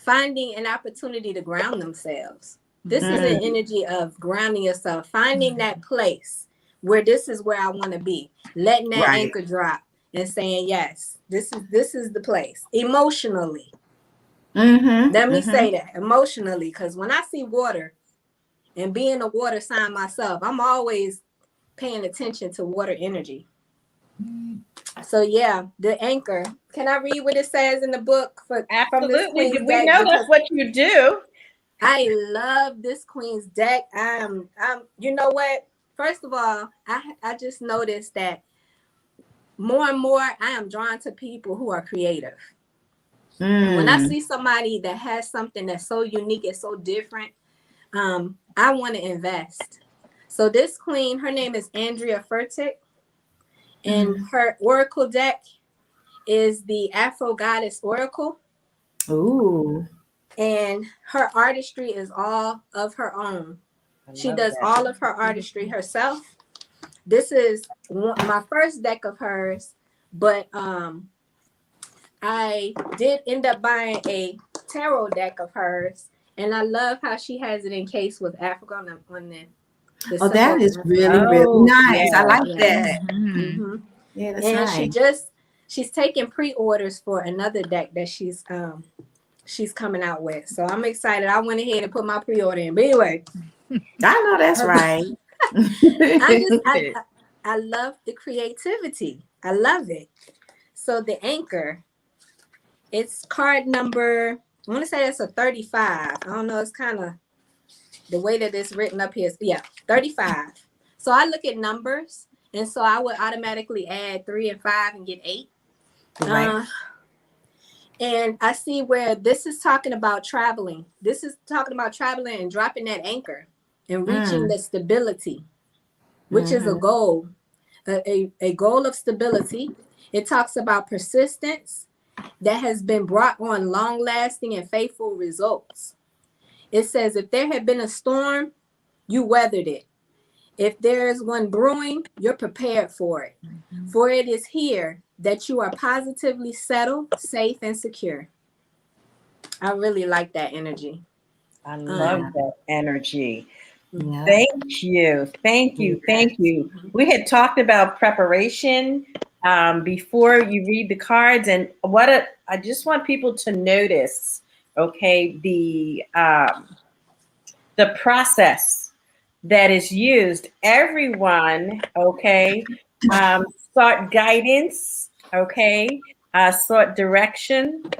Speaker 4: an opportunity to ground themselves. This is an energy of grounding yourself, finding that place where this is where I want to be, letting that anchor drop and saying, yes, this is the place emotionally. Let me say that emotionally, because when I see water and being a water sign myself, I'm always paying attention to water energy. So yeah, the anchor. Can I read what it says in the book from this
Speaker 1: Absolutely.
Speaker 4: queen's
Speaker 1: We
Speaker 4: deck?
Speaker 1: know
Speaker 4: Because
Speaker 1: that's what you do.
Speaker 4: I love this queen's deck. You know what? First of all, I just noticed that more and more I am drawn to people who are creative. And when I see somebody that has something that's so unique and so different, I want to invest. So this queen, her name is Andrea Furtick, and her oracle deck is the Afro Goddess Oracle.
Speaker 2: Ooh.
Speaker 4: And her artistry is all of her own. She does all of her artistry herself. This is my first deck of hers, but I did end up buying a tarot deck of hers, and I love how she has it encased with Africa on the
Speaker 2: Oh, that is really, really nice. I like that.
Speaker 4: Mm-hmm.
Speaker 2: Yeah, that's
Speaker 4: and
Speaker 2: nice.
Speaker 4: she's taking pre-orders for another deck that she's coming out with. So I'm excited. I went ahead and put my pre-order in. But anyway,
Speaker 2: I know that's right.
Speaker 4: I love the creativity. I love it. So the anchor, it's card number, I want to say that's a 35. I don't know. It's kind of the way that it's written up here. 35. So I look at numbers, and so I would automatically add 3 and 5 and get 8.
Speaker 2: Right.
Speaker 4: And I see where this is talking about traveling. This is talking about traveling and dropping that anchor and reaching the stability, which is a goal, a goal of stability. It talks about persistence that has been brought on long-lasting and faithful results. It says, if there had been a storm, you weathered it. If there is one brewing, you're prepared for it. For it is here that you are positively settled, safe, and secure. I really like that energy.
Speaker 1: I love that energy.
Speaker 2: Yeah.
Speaker 1: Thank you. Thank you. Thank you. We had talked about preparation before you read the cards, and I just want people to notice, okay, the process that is used. Everyone, okay, sought guidance, okay, sought direction,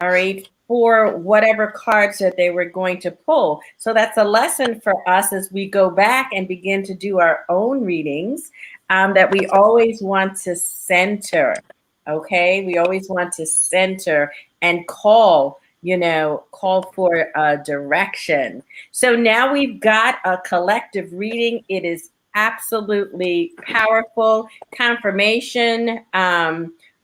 Speaker 1: all right, for whatever cards that they were going to pull. So that's a lesson for us as we go back and begin to do our own readings, that we always want to center, okay? We always want to center and call for direction. So now we've got a collective reading. It is absolutely powerful. Confirmation.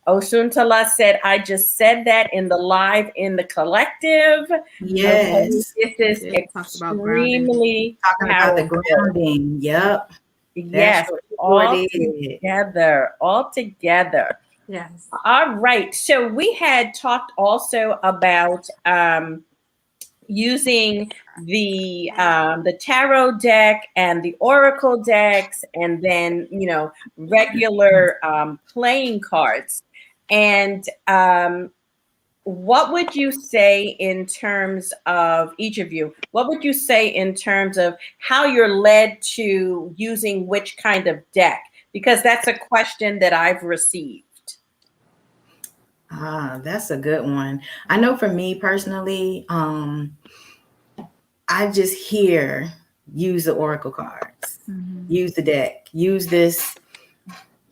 Speaker 1: Osuntala said, I just said that in the live in the collective.
Speaker 2: Yes.
Speaker 1: Okay, this is extremely
Speaker 2: talking about the grounding. Yep.
Speaker 1: Yes, all together.
Speaker 4: Yes.
Speaker 1: All right. So we had talked also about using the tarot deck and the oracle decks, and then regular playing cards. And what would you say in terms of each of you? What would you say in terms of how you're led to using which kind of deck? Because that's a question that I've received.
Speaker 2: That's a good one. I know for me personally, I just hear use the oracle cards, use the deck, use this.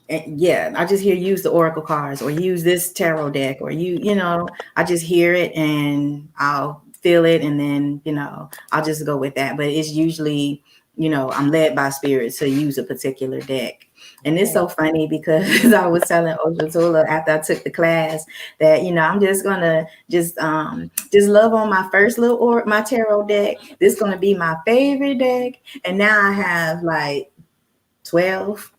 Speaker 2: And I just hear use the oracle cards or use this tarot deck, or I just hear it and I'll feel it, and then I'll just go with that. But it's usually I'm led by spirit to use a particular deck. And it's so funny because I was telling Ojatula after I took the class that I'm just gonna just love on my first my tarot deck. This is gonna be my favorite deck, and now I have like 12.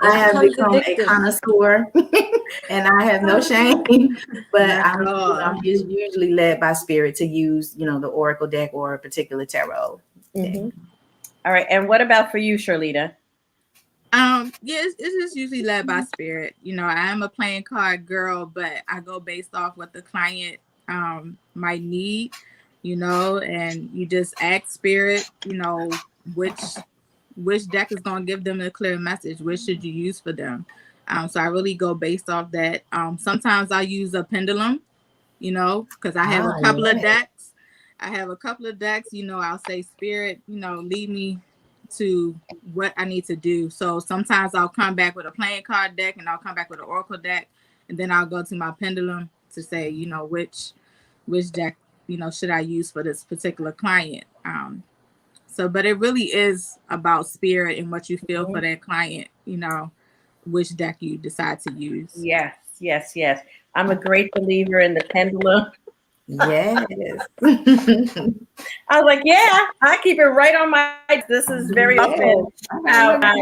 Speaker 2: I have become a connoisseur, and I have no shame. But I'm just usually led by spirit to use, the oracle deck or a particular tarot deck.
Speaker 1: All right. And what about for you, Charlita?
Speaker 3: It's just usually led by spirit. I am a playing card girl, but I go based off what the client might need, and you just ask spirit, which which deck is going to give them a clear message. Which should you use for them? So I really go based off that. Sometimes I use a pendulum, because I have a couple of decks. I'll say, Spirit, lead me to what I need to do. So sometimes I'll come back with a playing card deck, and I'll come back with an oracle deck, and then I'll go to my pendulum to say, which deck, should I use for this particular client. But it really is about spirit and what you feel for that client, which deck you decide to use.
Speaker 1: Yes. I'm a great believer in the pendulum.
Speaker 2: Yes.
Speaker 1: I was like, yeah, I keep it right on my. This is very often how I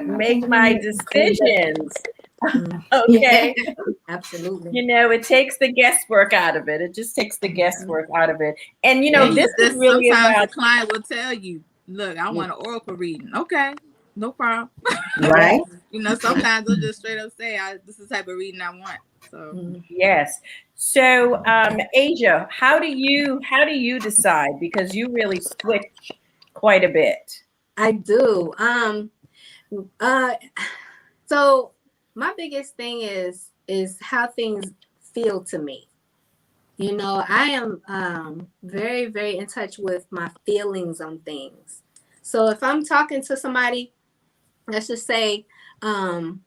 Speaker 1: make my decisions. Okay.
Speaker 4: Yeah, absolutely.
Speaker 1: It takes the guesswork out of it. It just takes the guesswork out of it. And this is really
Speaker 3: sometimes
Speaker 1: about
Speaker 3: the client will tell you, look, I want an oracle reading. Okay, no problem.
Speaker 2: Right.
Speaker 3: Sometimes they'll just straight up say, this is the type of reading I want. So
Speaker 1: yes. So Asia, how do you decide? Because you really switch quite a bit.
Speaker 4: I do. So my biggest thing is how things feel to me. I am very, very in touch with my feelings on things. So if I'm talking to somebody, let's just say I'm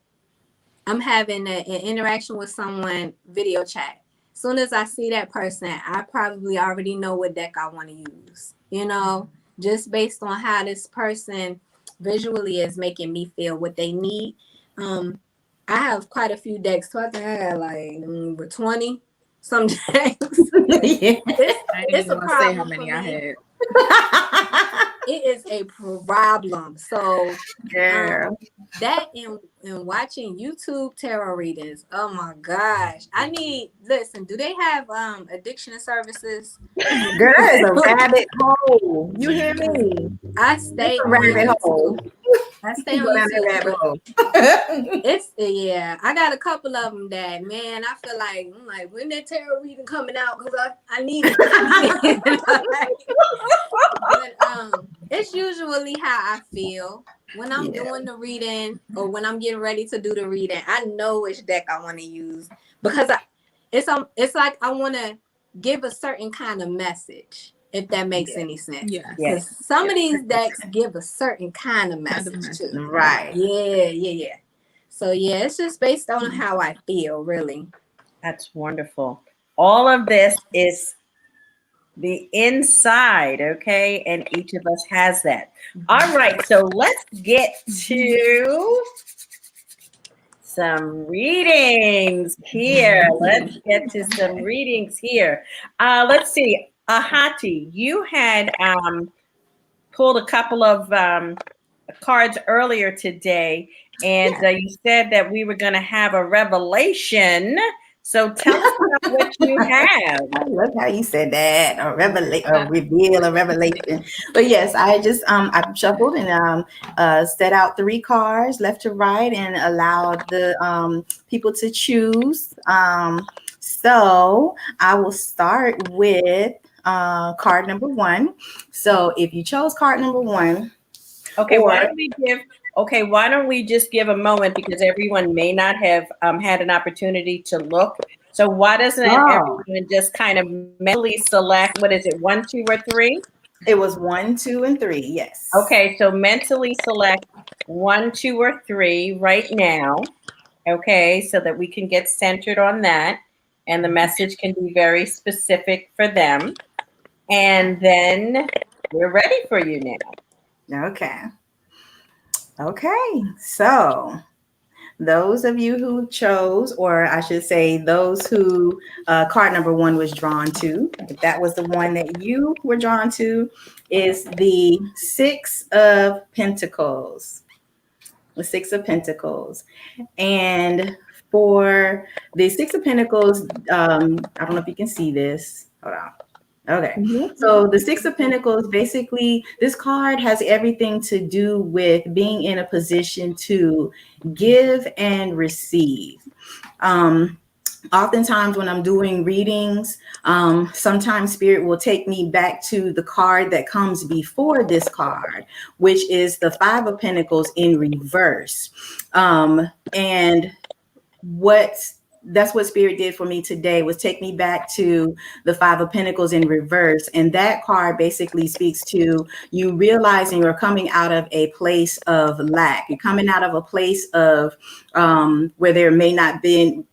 Speaker 4: having an interaction with someone, video chat. As soon as I see that person, I probably already know what deck I want to use, just based on how this person visually is making me feel what they need. I have quite a few decks, so I think I got like 20 some decks. It's a problem.
Speaker 3: Say how many I had.
Speaker 4: It is a problem. So that and watching YouTube tarot readings. Oh my gosh. Listen, do they have addiction services?
Speaker 2: Girl, that is a rabbit hole. You hear me?
Speaker 4: I stay on
Speaker 2: rabbit hole.
Speaker 4: I stay on YouTube. I got a couple of them that, man, I feel like when that tarot reading coming out, because I need it. But it's usually how I feel when I'm doing the reading or when I'm getting ready to do the reading. I know which deck I want to use because it's like I want to give a certain kind of message. If that makes any sense.
Speaker 3: Yes.
Speaker 4: Some of these decks give a certain kind of message too.
Speaker 2: Right.
Speaker 4: Yeah. So it's just based on how I feel, really.
Speaker 1: That's wonderful. All of this is the inside, okay? And each of us has that. All right, so let's get to some readings here. Let's see. Ahati, you had pulled a couple of cards earlier today, and you said that we were going to have a revelation. So tell us about what you have.
Speaker 2: I love how you said that, a reveal, a revelation. But yes, I just I shuffled and set out 3 cards left to right and allowed the people to choose. So I will start with card number 1. So if you chose card number 1,
Speaker 1: why don't we just give a moment, because everyone may not have had an opportunity to look. So why doesn't everyone just kind of mentally select, what is it, 1, 2, or 3?
Speaker 2: It was 1, 2, and 3. Yes.
Speaker 1: Okay, so mentally select 1, 2, or 3 right now. Okay, so that we can get centered on that, and the message can be very specific for them. And then we're ready for you now.
Speaker 2: Okay. So those of you who chose, or I should say those who card number 1 was drawn to, if that was the one that you were drawn to, is the 6 of Pentacles. The 6 of Pentacles. And for the 6 of Pentacles, I don't know if you can see this. Hold on. Okay. So the 6 of Pentacles, basically, this card has everything to do with being in a position to give and receive. oftentimes when I'm doing readings, sometimes spirit will take me back to the card that comes before this card, which is the Five of Pentacles in reverse. And that's what spirit did for me today, was take me back to the Five of Pentacles in reverse. And that card basically speaks to you realizing you're coming out of a place of lack. You're coming out of a place of where there may not have been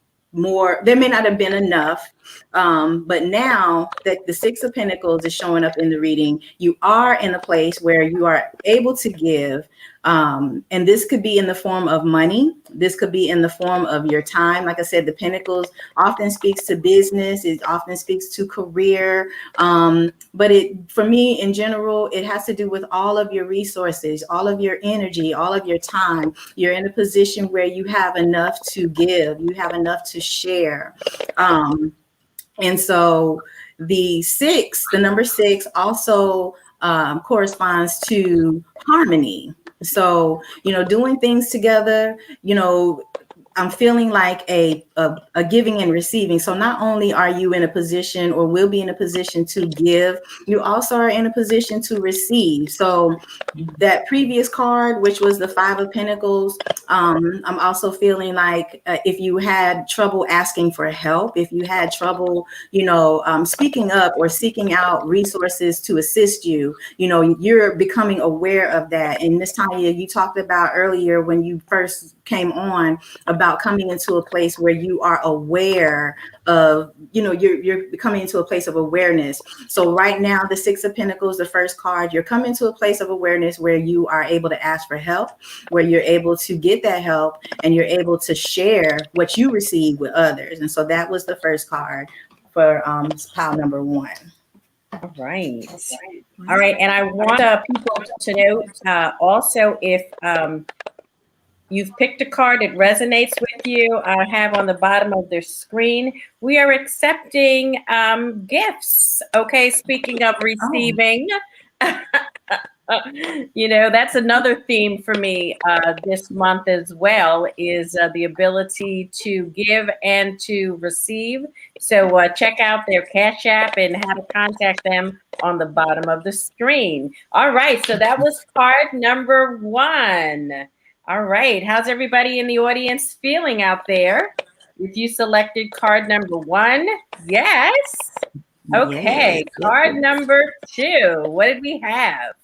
Speaker 2: enough. But now that the Six of Pentacles is showing up in the reading, you are in a place where you are able to give. And this could be in the form of money. This could be in the form of your time. Like I said, the Pentacles often speaks to business. It often speaks to career. But for me in general, it has to do with all of your resources, all of your energy, all of your time. You're in a position where you have enough to give. You have enough to share. And so the number six also corresponds to harmony. So, doing things together, I'm feeling like a giving and receiving. So not only are you in a position or will be in a position to give, you also are in a position to receive. So that previous card, which was the Five of Pentacles, I'm also feeling like if you had trouble asking for help, if you had trouble, speaking up or seeking out resources to assist you, you're becoming aware of that. And Miss Tanya, you talked about earlier when you first came on about coming into a place where you are aware of, you're coming into a place of awareness. So right now, the Six of Pentacles, the first card, you're coming to a place of awareness where you are able to ask for help, where you're able to get that help, and you're able to share what you receive with others. And so that was the first card for pile number one.
Speaker 1: All right. All right. And I want people to know also, if you've picked a card that resonates with you, I have on the bottom of their screen, we are accepting gifts. Okay. Speaking of receiving, that's another theme for me this month as well, is the ability to give and to receive. So check out their Cash App and how to contact them on the bottom of the screen. All right. So that was card number one. All right. How's everybody in the audience feeling out there? If you selected card number one, yes. Okay. Yes. Card number two. What did we have?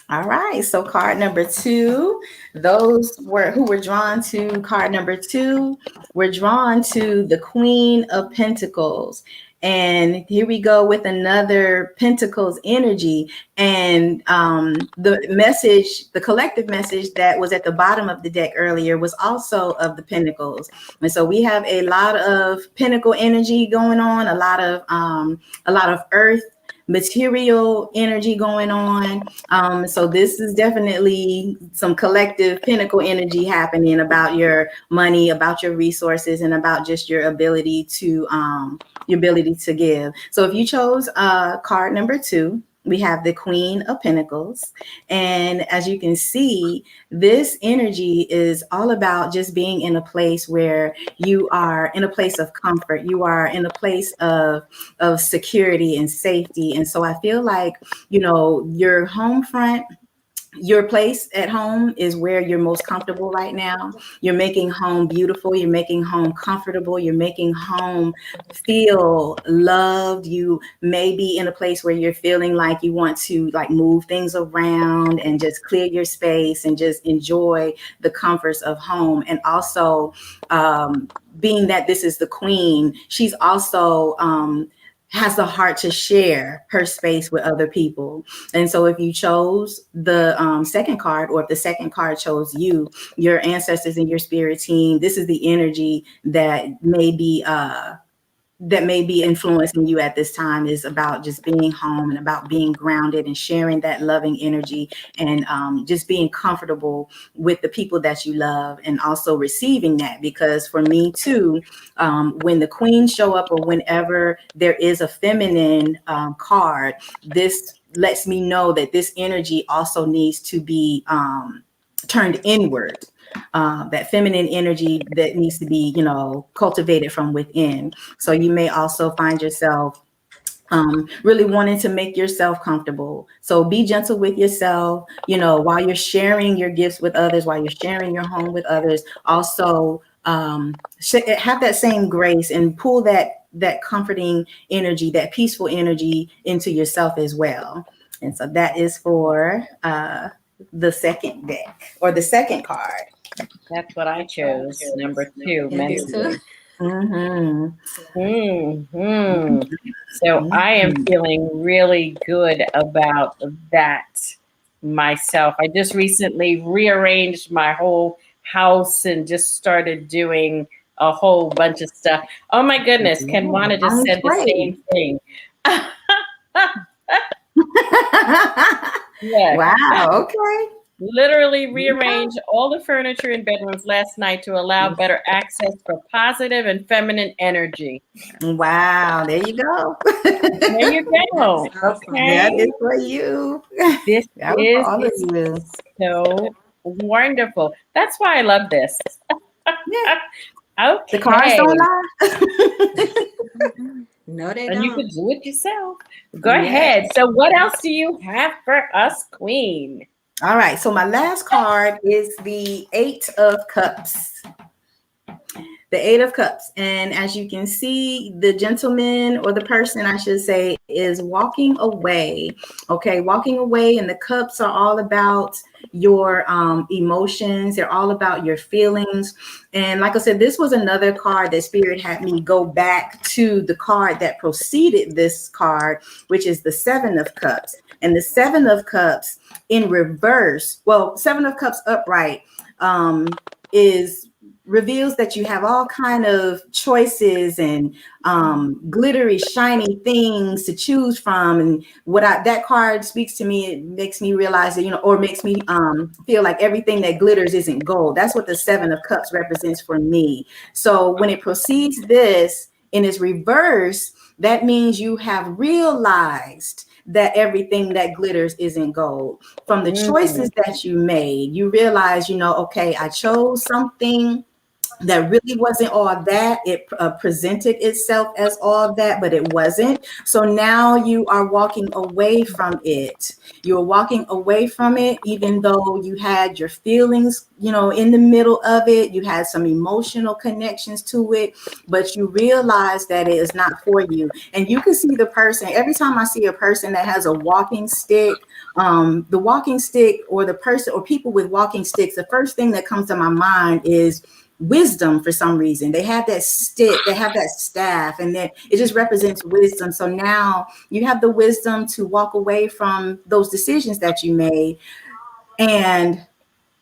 Speaker 2: All right. So card number two, those who were drawn to card number two were drawn to the Queen of Pentacles. And here we go with another Pentacles energy. And the collective message that was at the bottom of the deck earlier was also of the Pentacles. And so we have a lot of Pentacle energy going on, a lot of earth, material energy going on. So this is definitely some collective Pentacle energy happening about your money, about your resources, and about just your ability to give. So if you chose card number two, we have the Queen of Pentacles. And as you can see, this energy is all about just being in a place where you are in a place of comfort. You are in a place of security and safety. And so I feel like, your home front, your place at home is where you're most comfortable right now. You're making home beautiful. You're making home comfortable. You're making home feel loved. You may be in a place where you're feeling like you want to move things around and just clear your space and just enjoy the comforts of home. And also, being that this is the Queen, she's also has the heart to share her space with other people. And so if you chose the second card, or if the second card chose you, your ancestors and your spirit team, this is the energy that may be influencing you at this time, is about just being home and about being grounded and sharing that loving energy, and just being comfortable with the people that you love, and also receiving that. Because for me too, when the Queen show up, or whenever there is a feminine card, this lets me know that this energy also needs to be turned inward. that feminine energy that needs to be, cultivated from within. So you may also find yourself really wanting to make yourself comfortable. So be gentle with yourself, while you're sharing your gifts with others, while you're sharing your home with others. Also, have that same grace and pull that comforting energy, that peaceful energy into yourself as well. And so that is for the second deck, or the second card.
Speaker 1: That's what I chose. Number 2, mentally. So I am feeling really good about that myself. I just recently rearranged my whole house and just started doing a whole bunch of stuff. Oh my goodness, Kenwana just said the same thing. Yeah.
Speaker 2: Wow, okay.
Speaker 1: Literally rearranged all the furniture in bedrooms last night to allow better access for positive and feminine energy.
Speaker 2: Wow, there you go.
Speaker 1: There you go. Okay.
Speaker 2: That is for you.
Speaker 1: This
Speaker 2: That was
Speaker 1: is
Speaker 2: for all of you.
Speaker 1: so wonderful. That's why I love this.
Speaker 2: Yeah.
Speaker 1: Okay.
Speaker 2: The cards don't lie.
Speaker 4: No, they
Speaker 1: And
Speaker 4: don't.
Speaker 1: you could do it yourself. Go ahead. So what else do you have for us, Queen?
Speaker 2: All right. So my last card is the 8 of Cups. The 8 of Cups. And as you can see, the gentleman, or the person, I should say, is walking away. Okay, walking away. And the cups are all about your emotions. They're all about your feelings. And like I said, this was another card that Spirit had me go back to the card that preceded this card, which is the 7 of Cups. And the 7 of Cups in reverse, well, 7 of Cups upright reveals that you have all kind of choices and glittery, shiny things to choose from. And that card speaks to me, it makes me realize that, or makes me feel like everything that glitters isn't gold. That's what the 7 of Cups represents for me. So when it proceeds this in its reverse, that means you have realized that everything that glitters isn't gold. From the choices that you made, you realize, okay, I chose something that really wasn't all that. It presented itself as all that, but it wasn't. So now you are walking away from it. You're walking away from it, even though you had your feelings, in the middle of it. You had some emotional connections to it, but you realize that it is not for you. And you can see the person, every time I see a person that has a walking stick, the walking stick, or the person, or people with walking sticks, the first thing that comes to my mind is wisdom. For some reason, they have that stick, they have that staff, and then it just represents wisdom. So now you have the wisdom to walk away from those decisions that you made. And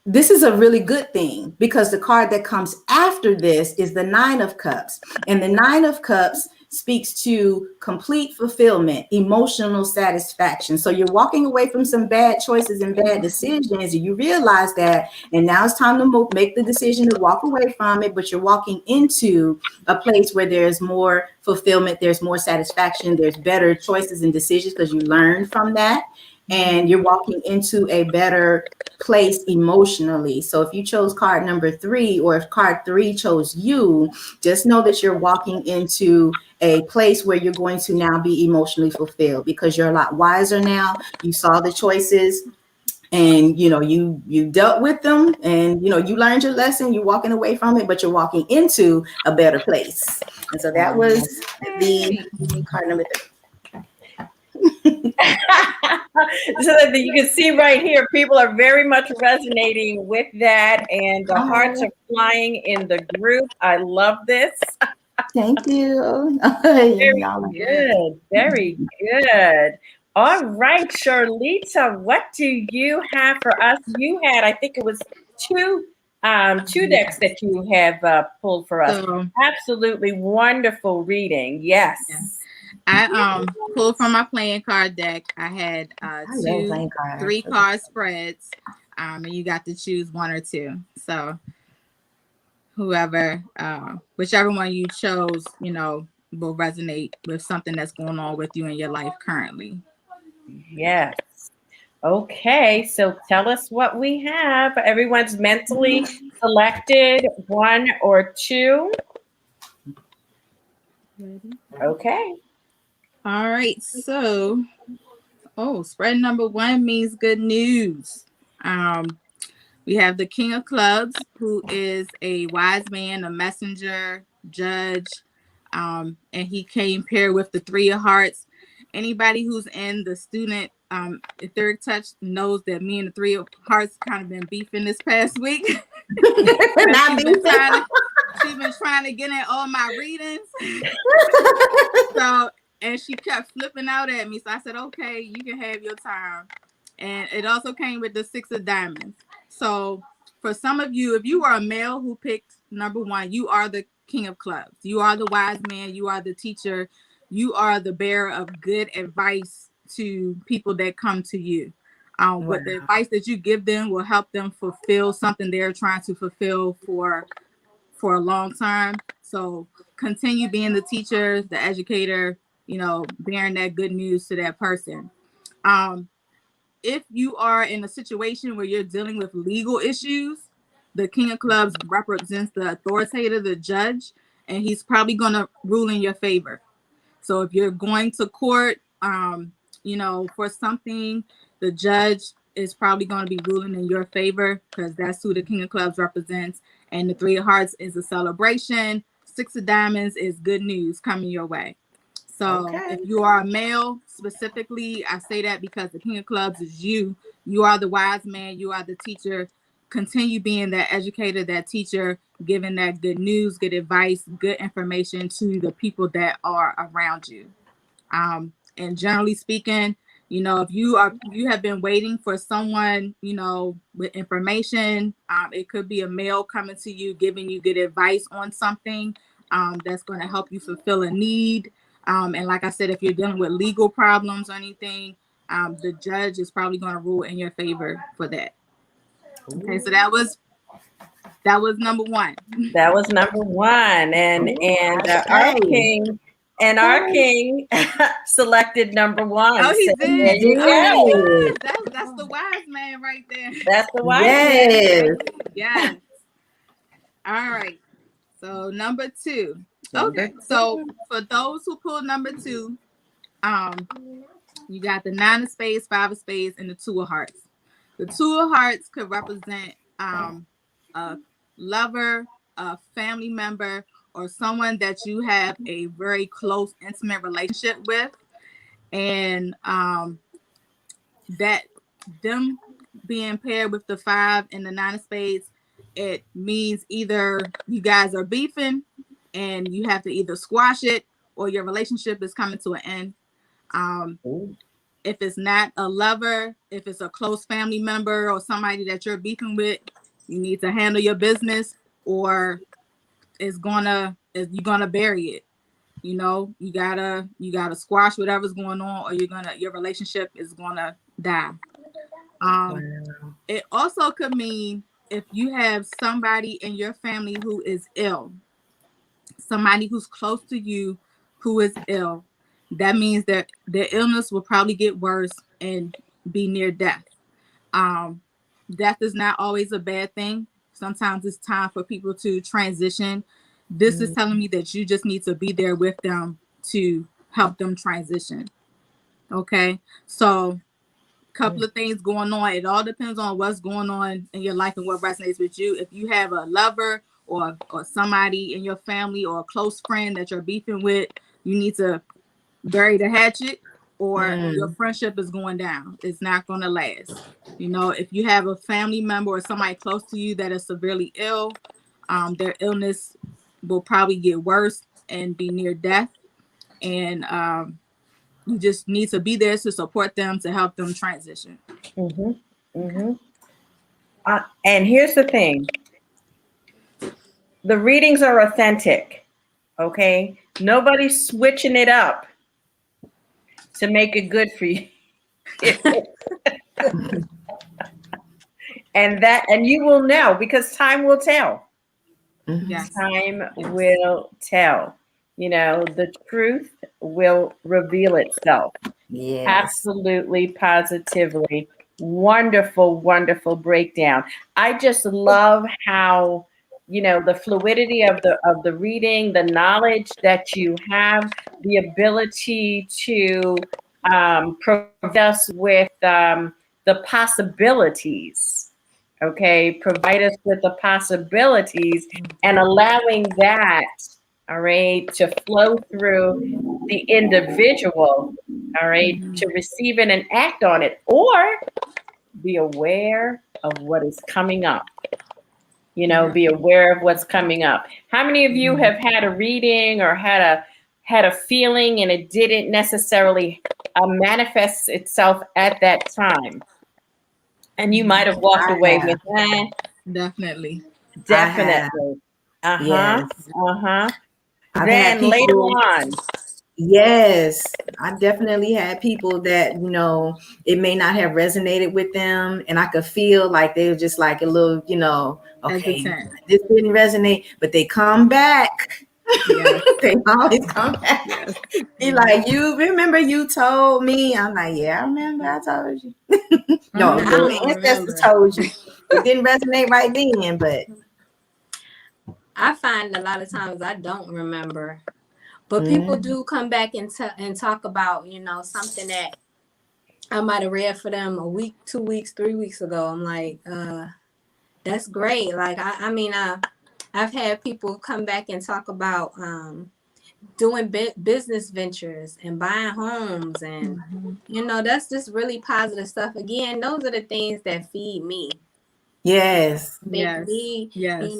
Speaker 2: this is a really good thing, because the card that comes after this is the 9 of Cups. And the 9 of Cups speaks to complete fulfillment, emotional satisfaction. So you're walking away from some bad choices and bad decisions, and you realize that, and now it's time to make the decision to walk away from it, but you're walking into a place where there's more fulfillment, there's more satisfaction, there's better choices and decisions because you learned from that, and you're walking into a better place emotionally. So if you chose card number 3, or if card 3 chose you, just know that you're walking into a place where you're going to now be emotionally fulfilled, because you're a lot wiser now. You saw the choices, and you dealt with them, and you learned your lesson. You're walking away from it, but you're walking into a better place. And so that was the card number 3.
Speaker 1: So that you can see right here, people are very much resonating with that, and the hearts are flying in the group. I love this.
Speaker 2: Thank you.
Speaker 1: Very good. Very good. All right, Charlita, what do you have for us? You had, I think it was two decks that you have pulled for us.
Speaker 3: So,
Speaker 1: absolutely wonderful reading. Yes.
Speaker 3: I pulled from my playing card deck. I had 3 card spreads, and you got to choose 1 or 2. So whichever one you chose, will resonate with something that's going on with you in your life currently.
Speaker 1: Yes. Okay, so tell us what we have. Everyone's mentally selected, 1 or 2.
Speaker 3: Ready?
Speaker 1: Okay.
Speaker 3: All right. So, spread number 1 means good news. We have the King of Clubs, who is a wise man, a messenger, judge, and he came paired with the Three of Hearts. Anybody who's in the student etheric touch knows that me and the Three of Hearts kind of been beefing this past week. She's been trying to get in all my readings. So, and she kept flipping out at me. So I said, okay, you can have your time. And it also came with the 6 of diamonds. So for some of you, if you are a male who picked number 1, you are the King of Clubs. You are the wise man. You are the teacher. You are the bearer of good advice to people that come to you. What the advice that you give them will help them fulfill something they're trying to fulfill for a long time. So continue being the teacher, the educator, bearing that good news to that person. If you are in a situation where you're dealing with legal issues, the King of Clubs represents the authoritative, the judge, and he's probably going to rule in your favor. So if you're going to court, for something, the judge is probably going to be ruling in your favor because that's who the King of Clubs represents. And the Three of Hearts is a celebration. 6 of Diamonds is good news coming your way. So if you are a male specifically, I say that because the King of Clubs is you. You are the wise man. You are the teacher. Continue being that educator, that teacher, giving that good news, good advice, good information to the people that are around you. And generally speaking, if you have been waiting for someone, with information, it could be a male coming to you, giving you good advice on something that's going to help you fulfill a need. And like I said, if you're dealing with legal problems or anything, the judge is probably going to rule in your favor for that. Okay, so that was number 1.
Speaker 1: That was number 1, and our king selected number 1.
Speaker 3: Oh, he
Speaker 1: so
Speaker 3: did.
Speaker 1: There you go.
Speaker 3: That's the wise man right there.
Speaker 1: That's the wise man.
Speaker 3: Yes. All right. So number 2. Okay. So for those who pulled number 2, you got the 9 of spades, 5 of spades, and the 2 of hearts. The 2 of hearts could represent a lover, a family member, or someone that you have a very close, intimate relationship with. And that them being paired with the 5 and the 9 of spades, it means either you guys are beefing and you have to either squash it or your relationship is coming to an end. If it's not a lover, if it's a close family member or somebody that you're beefing with, you need to handle your business, or you're gonna bury it. You gotta squash whatever's going on, or your relationship is gonna die. It also could mean if you have somebody in your family who is ill, somebody who's close to you who is ill, that means that their illness will probably get worse and be near death. Death is not always a bad thing. Sometimes it's time for people to transition. This is telling me that you just need to be there with them to help them transition. Okay, so couple of things going on. It all depends on what's going on in your life and what resonates with you. If you have a lover or somebody in your family or a close friend that you're beefing with, you need to bury the hatchet, or your friendship is going down. It's not going to last. If you have a family member or somebody close to you that is severely ill, their illness will probably get worse and be near death. And you just need to be there to support them, to help them transition.
Speaker 1: And here's the thing. The readings are authentic, okay? Nobody's switching it up to make it good for you. and you will know, because time will tell.
Speaker 3: Yes.
Speaker 1: Time will tell. The truth will reveal itself.
Speaker 2: Yes.
Speaker 1: Absolutely, positively. Wonderful, wonderful breakdown. I just love how, the fluidity of the reading, the knowledge that you have, the ability to provide us with the possibilities. Okay, provide us with the possibilities and allowing that, all right, to flow through the individual, all right, to receive it and act on it, or be aware of what is coming up. Be aware of what's coming up. How many of you have had a reading or had a feeling and it didn't necessarily manifest itself at that time? And you might have walked
Speaker 2: I
Speaker 1: away
Speaker 2: have.
Speaker 1: with that.
Speaker 3: Definitely.
Speaker 2: I have.
Speaker 1: Definitely. Uh-huh.
Speaker 2: Yes.
Speaker 1: Uh-huh.
Speaker 2: I've had
Speaker 1: Then later
Speaker 2: people.
Speaker 1: on.
Speaker 2: Yes, I definitely had people that, it may not have resonated with them. And I could feel like they were just like a little, okay,
Speaker 3: Hesitant.
Speaker 2: this didn't resonate, but they come back.
Speaker 3: Yes.
Speaker 2: They always come back.
Speaker 3: Yes.
Speaker 2: Be like, you remember you told me? I'm like, yeah, I remember. I told you. No,
Speaker 3: Mhm.
Speaker 4: I
Speaker 2: your
Speaker 4: don't
Speaker 2: ancestors
Speaker 4: remember.
Speaker 2: told you. It didn't resonate right then, but
Speaker 4: I find a lot of times I don't remember, but people do come back and talk about, something that I might have read for them a week, 2 weeks, 3 weeks ago. I'm like, that's great. Like, I've had people come back and talk about doing business ventures and buying homes, and that's just really positive stuff. Again, those are the things that feed me,
Speaker 2: yes.
Speaker 4: make
Speaker 3: Yes.
Speaker 4: me,
Speaker 3: Yes.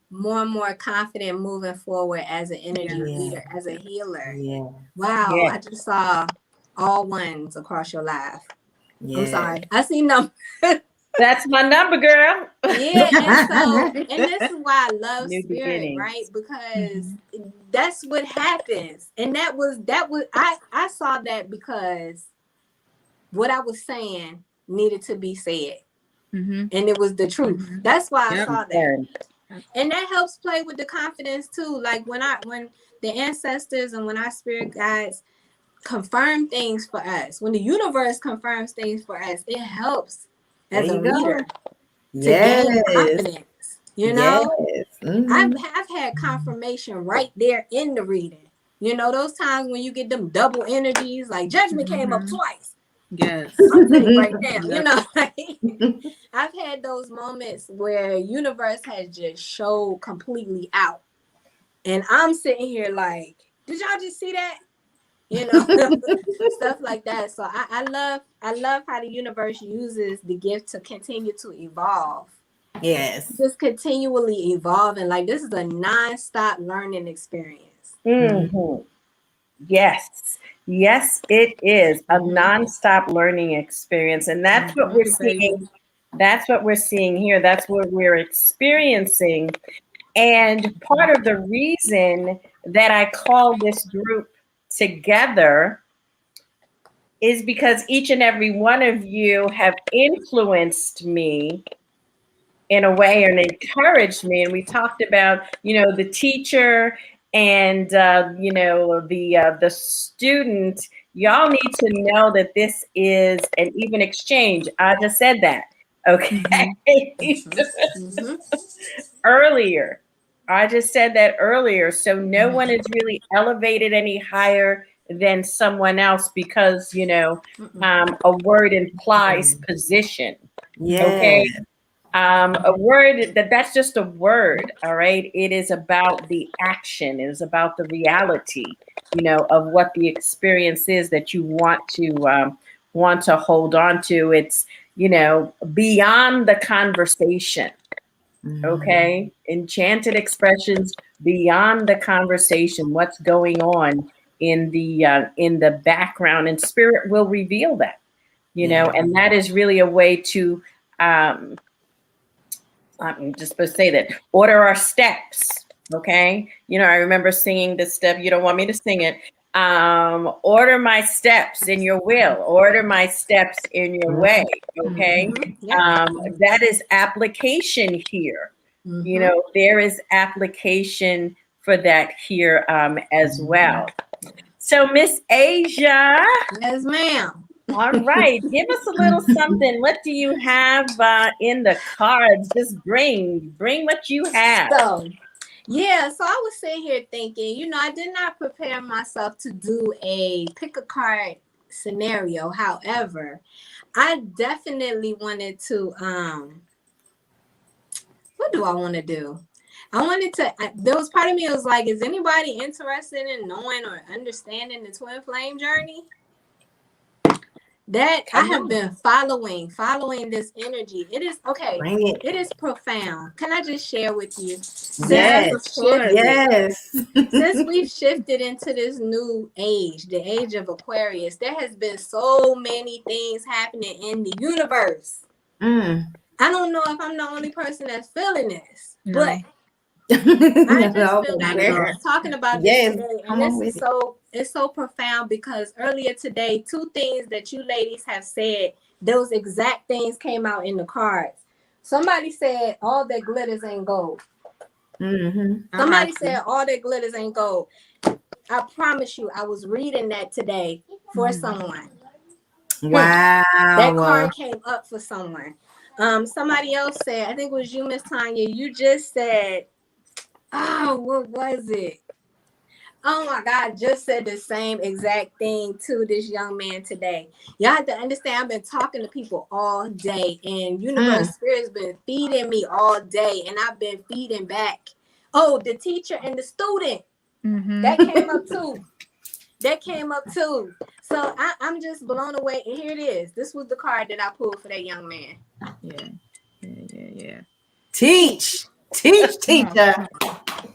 Speaker 4: more and more confident moving forward as an energy
Speaker 3: Yeah.
Speaker 4: leader, as a healer.
Speaker 2: Yeah.
Speaker 4: Wow,
Speaker 1: Yeah.
Speaker 4: I just saw all ones across your life.
Speaker 2: Yeah.
Speaker 4: I'm sorry, I see numbers.
Speaker 1: That's my number, girl.
Speaker 4: Yeah, and this is why I love
Speaker 1: New
Speaker 4: spirit,
Speaker 1: beginnings.
Speaker 4: right? Because that's what happens. And that was I saw that because what I was saying needed to be said. And it was the truth. That's why I saw that. And that helps play with the confidence too. Like when the ancestors and when our spirit guides confirm things for us, when the universe confirms things for us, it helps as
Speaker 2: There
Speaker 4: a
Speaker 2: you go.
Speaker 4: reader to
Speaker 2: Yes.
Speaker 4: gain confidence.
Speaker 2: Yes.
Speaker 4: I've had confirmation right there in the reading. Those times when you get them double energies, like judgment came up twice.
Speaker 3: Yes.
Speaker 4: I'm sitting right now. I've had those moments where universe has just showed completely out. And I'm sitting here like, did y'all just see that? Stuff like that. So I love how the universe uses the gift to continue to evolve.
Speaker 2: Yes.
Speaker 4: Just continually evolving. Like this is a non-stop learning experience.
Speaker 1: Mm-hmm. Yes. Yes, it is a nonstop learning experience. And that's what we're seeing. That's what we're seeing here. That's what we're experiencing. And part of the reason that I call this group together is because each and every one of you have influenced me in a way and encouraged me. And we talked about, the teacher and, the student. Y'all need to know that this is an even exchange. I just said that. Okay. Earlier. I just said that earlier. So no one is really elevated any higher than someone else because, a word implies position.
Speaker 2: Yes.
Speaker 1: Okay. A word that's just a word. All right. It is about the action. It is about the reality, of what the experience is that you want to hold on to. It's, beyond the conversation. Okay. Enchanted expressions beyond the conversation. What's going on in the background, and spirit will reveal that, and that is really a way to, I'm just supposed to say that, order our steps. Okay. I remember singing this step. You don't want me to sing it. Order my steps in your will, order my steps in your way. Okay. That is application here. There is application for that here as well. So Miss Asia.
Speaker 4: Yes, ma'am.
Speaker 1: All right. Give us a little something. What do you have in the cards? Just bring what you have.
Speaker 4: So, yeah, so I was sitting here thinking, I did not prepare myself to do a pick a card scenario. However, I definitely wanted to, what do I want to do? There was part of me that was like, is anybody interested in knowing or understanding the twin flame journey? That I have been following this energy. It is okay. It is profound. Can I just share with you?
Speaker 2: Yes.
Speaker 4: Since we've shifted into this new age, the age of Aquarius, there has been so many things happening in the universe. I don't know if I'm the only person that's feeling this, but I just feel like we're talking about this today, and it's so profound because earlier today, 2 things that you ladies have said, those exact things came out in the cards. Somebody said all that glitters ain't gold. Somebody said all that glitters ain't gold. I promise you, I was reading that today for someone.
Speaker 2: Wow.
Speaker 4: That card came up for someone. Somebody else said, I think it was you, Miss Tanya, you just said, oh, what was it? Oh my God, just said the same exact thing to this young man today. Y'all have to understand, I've been talking to people all day, and Universe Spirit's been feeding me all day, and I've been feeding back. Oh, the teacher and the student. That came up too. So I'm just blown away. And here it is. This was the card that I pulled for that young man.
Speaker 3: Yeah.
Speaker 2: Teach, teacher.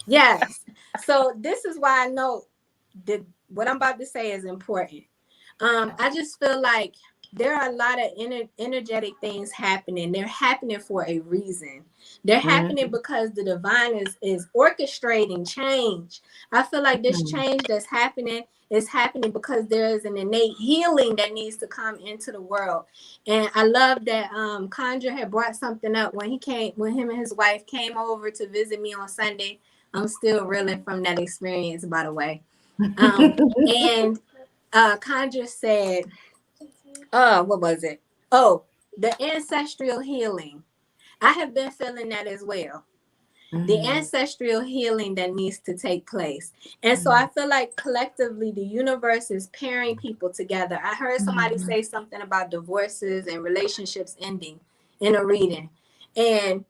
Speaker 4: Yes. So this is why I know that what I'm about to say is important. I just feel like there are a lot of energetic things happening. They're happening for a reason. They're happening because the divine is orchestrating change. I feel like this change that's happening is happening because there is an innate healing that needs to come into the world. And I love that Conjure had brought something up when him and his wife came over to visit me on Sunday. I'm still reeling from that experience, by the way. And Conjure said, what was it? Oh, the ancestral healing. I have been feeling that as well. The ancestral healing that needs to take place. And so I feel like collectively the universe is pairing people together. I heard somebody say something about divorces and relationships ending in a reading. And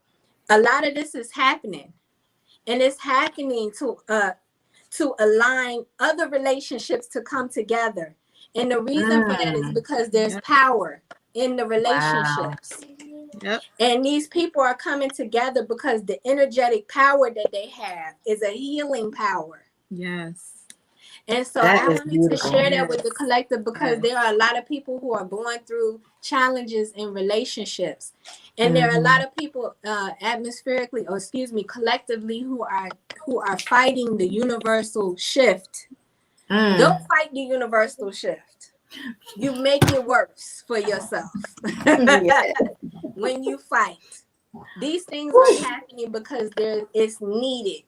Speaker 4: a lot of this is happening. And it's happening to align other relationships to come together. And the reason for that is because there's power in the relationships. Wow.
Speaker 3: Yep.
Speaker 4: And these people are coming together because the energetic power that they have is a healing power.
Speaker 3: Yes.
Speaker 4: And so I wanted to share that with the collective because there are a lot of people who are going through challenges in relationships. And there are a lot of people collectively who are fighting the universal shift. Don't fight the universal shift. You make it worse for yourself. When you fight. These things are happening because it's needed.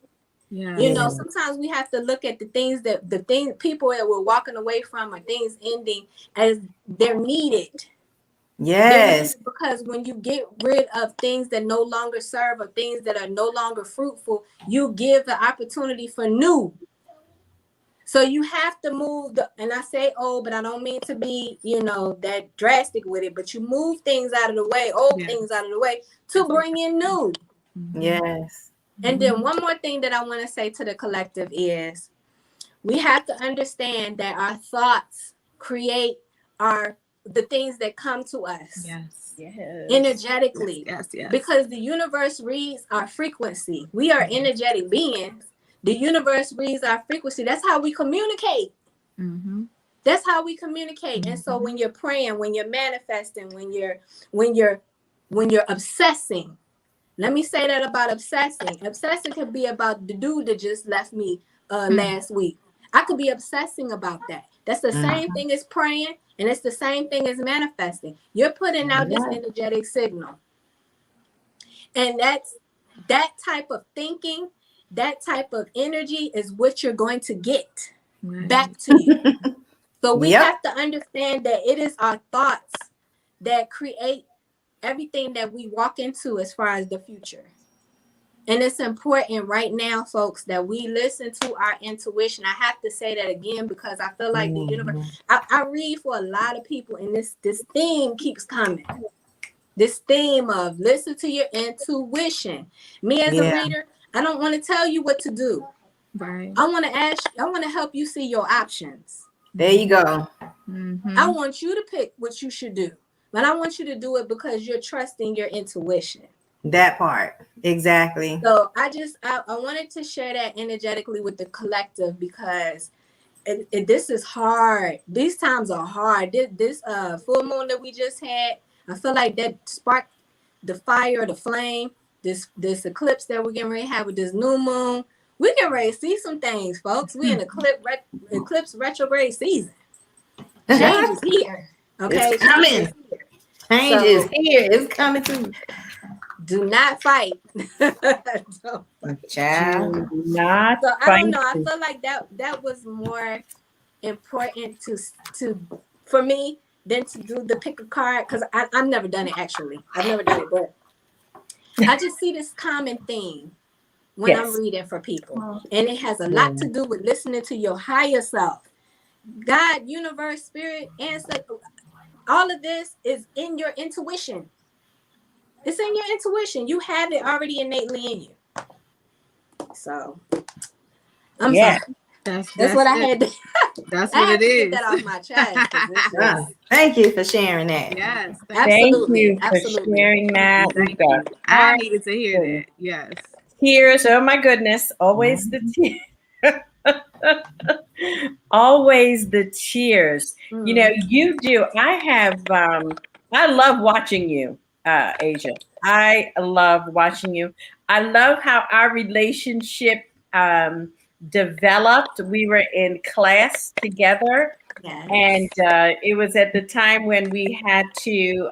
Speaker 4: Yeah. Sometimes we have to look at the people that we're walking away from or things ending as they're needed.
Speaker 2: Yes.
Speaker 4: Because when you get rid of things that no longer serve or things that are no longer fruitful, you give the opportunity for new. So you have to move and I say old, but I don't mean to be, that drastic with it, but you move things out of the way, things out of the way to bring in new.
Speaker 2: Yes.
Speaker 4: And then one more thing that I want to say to the collective is we have to understand that our thoughts create the things that come to us.
Speaker 3: Yes.
Speaker 4: Energetically.
Speaker 3: Yes.
Speaker 4: Because the universe reads our frequency. We are energetic beings. The universe reads our frequency. That's how we communicate. That's how we communicate. And so when you're praying, when you're manifesting, when you're obsessing, let me say that about obsessing. Obsessing could be about the dude that just left me last week. I could be obsessing about that. That's the same thing as praying, and it's the same thing as manifesting. You're putting out this energetic signal. And that's that type of thinking, that type of energy is what you're going to get back to you. So we
Speaker 2: Yep.
Speaker 4: have to understand that it is our thoughts that create everything that we walk into as far as the future. And it's important right now, folks, that we listen to our intuition. I have to say that again because I feel like the universe, I read for a lot of people, and this theme keeps coming. This theme of listen to your intuition. Me as a reader, I don't want to tell you what to do.
Speaker 3: Right.
Speaker 4: I want to help you see your options.
Speaker 2: There you go.
Speaker 3: Mm-hmm.
Speaker 4: I want you to pick what you should do. But I want you to do it because you're trusting your intuition.
Speaker 2: That part. Exactly.
Speaker 4: So I wanted to share that energetically with the collective because this is hard. These times are hard. This full moon that we just had, I feel like that sparked the fire, the flame. This eclipse that we're getting ready to have with this new moon. We're getting ready to see some things, folks. We in eclipse retrograde season. Change is here. Okay,
Speaker 2: it's coming. Change is here. It's coming to.
Speaker 4: Do not fight.
Speaker 2: Child.
Speaker 1: Do not
Speaker 4: So I
Speaker 1: fight.
Speaker 4: don't know. I feel like that was more important to for me than to do the pick a card because I've never done it actually. I've never done it, but I just see this common theme when I'm reading for people, and it has a lot to do with listening to your higher self, God, universe, spirit, ancestors. All of this is in your intuition. It's in your intuition. You have it already innately in you. So I'm sorry. That's what I had to,
Speaker 3: that's what it is.
Speaker 4: Get that off my chest.
Speaker 2: Thank you for sharing that.
Speaker 3: Yes.
Speaker 1: Thank you for sharing that.
Speaker 3: I needed to hear that. Yes.
Speaker 1: Tears. Oh my goodness. Always the tears. Always the tears. You know, you do. I love watching you, Asia. I love watching you. I love how our relationship developed. We were in class together, and it was at the time when we had to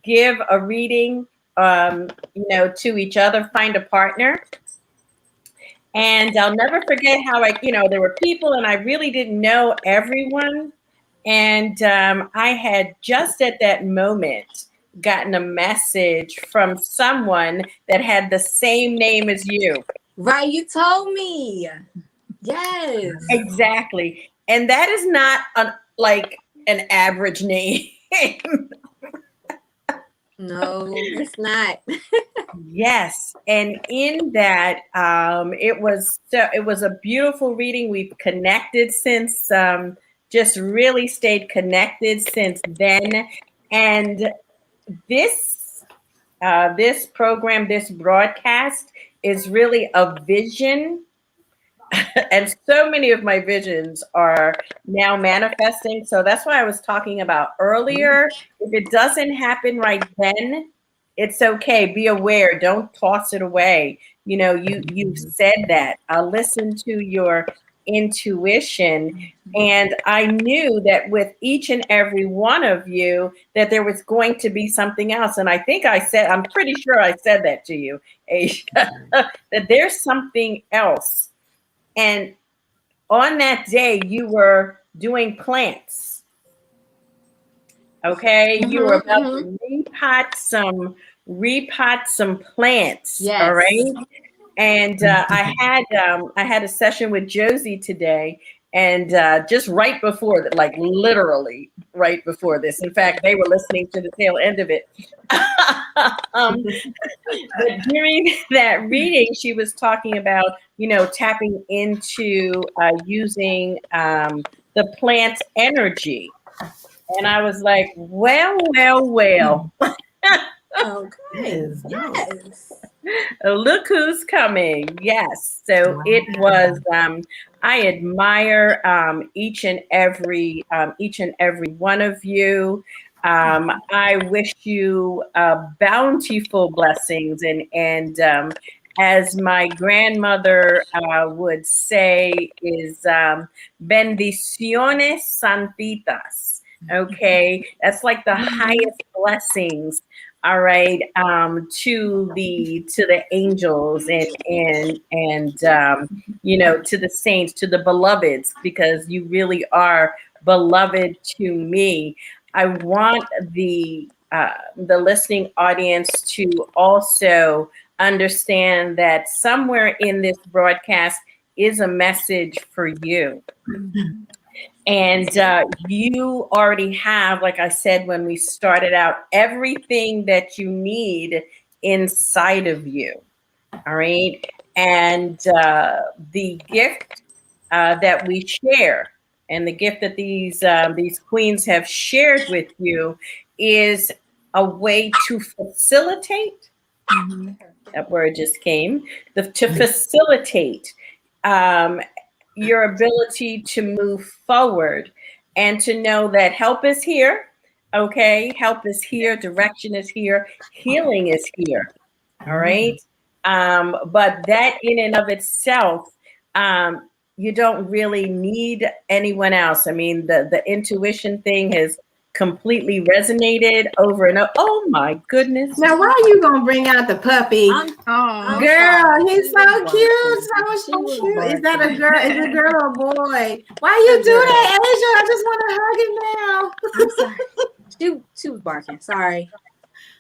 Speaker 1: give a reading, to each other, find a partner. And I'll never forget how there were people, and I really didn't know everyone. And I had just at that moment gotten a message from someone that had the same name as you.
Speaker 4: Right, you told me. Yes.
Speaker 1: Exactly. And that is not an average name.
Speaker 4: No, it's not.
Speaker 1: Yes. And in that, it was a beautiful reading. We've connected since, just really stayed connected since then. And this program, this broadcast is really a vision. And so many of my visions are now manifesting. So that's why I was talking about earlier. If it doesn't happen right then, it's okay. Be aware. Don't toss it away. You said that. I'll listen to your intuition. And I knew that with each and every one of you, that there was going to be something else. And I think I'm pretty sure I said that to you, Asia, that there's something else. And on that day, you were doing plants. Okay, you were about to repot some plants.
Speaker 4: Yes.
Speaker 1: All right. And I had a session with Josie today, and just right before that, like literally right before this. In fact, they were listening to the tail end of it. But during that reading, she was talking about, tapping into using the plant's energy. And I was like, well.
Speaker 4: Okay. Yes.
Speaker 1: Look who's coming. Yes. So it was, I admire each and every one of you. I wish you bountiful blessings, and as my grandmother would say, is bendiciones santitas. Okay, that's like the highest blessings all right, to the angels and to the saints, to the beloveds, because you really are beloved to me. I want the listening audience to also understand that somewhere in this broadcast is a message for you. And you already have, like I said when we started out, everything that you need inside of you. All right. And the gift that we share, and the gift that these queens have shared with you, is a way to facilitate. That word just came. To facilitate your ability to move forward, and to know that help is here. Okay, help is here, direction is here, healing is here. All right. But that in and of itself, you don't really need anyone else. I mean, the intuition thing has completely resonated over and over. Oh my goodness.
Speaker 2: Now, why are you gonna bring out the puppy?
Speaker 3: I'm
Speaker 2: Girl,
Speaker 3: sorry.
Speaker 2: he's so cute, so cute. Is that a girl? Is it a girl or boy? Why you do that, Asia? I just want to hug him now.
Speaker 4: I'm sorry. She was barking. Sorry.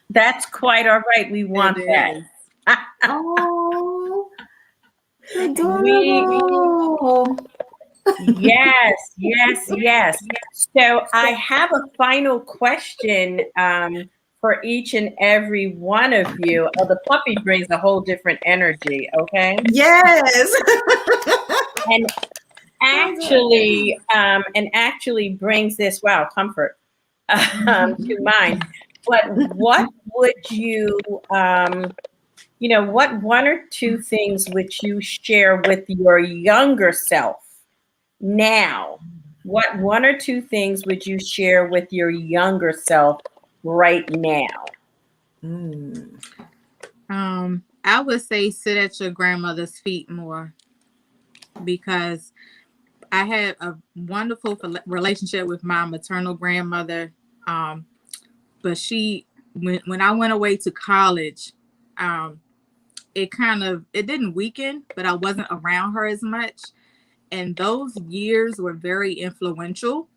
Speaker 1: That's quite all right. We want that.
Speaker 2: Oh, adorable.
Speaker 1: Yes. So I have a final question for each and every one of you. Oh, the puppy brings a whole different energy, okay?
Speaker 2: Yes.
Speaker 1: and actually brings this comfort to mind. But what would you what one or two things would you share with your younger self now? What one or two things would you share with your younger self right now?
Speaker 3: I would say sit at your grandmother's feet more, because I had a wonderful relationship with my maternal grandmother. But when I went away to college, it didn't weaken, but I wasn't around her as much. And those years were very influential.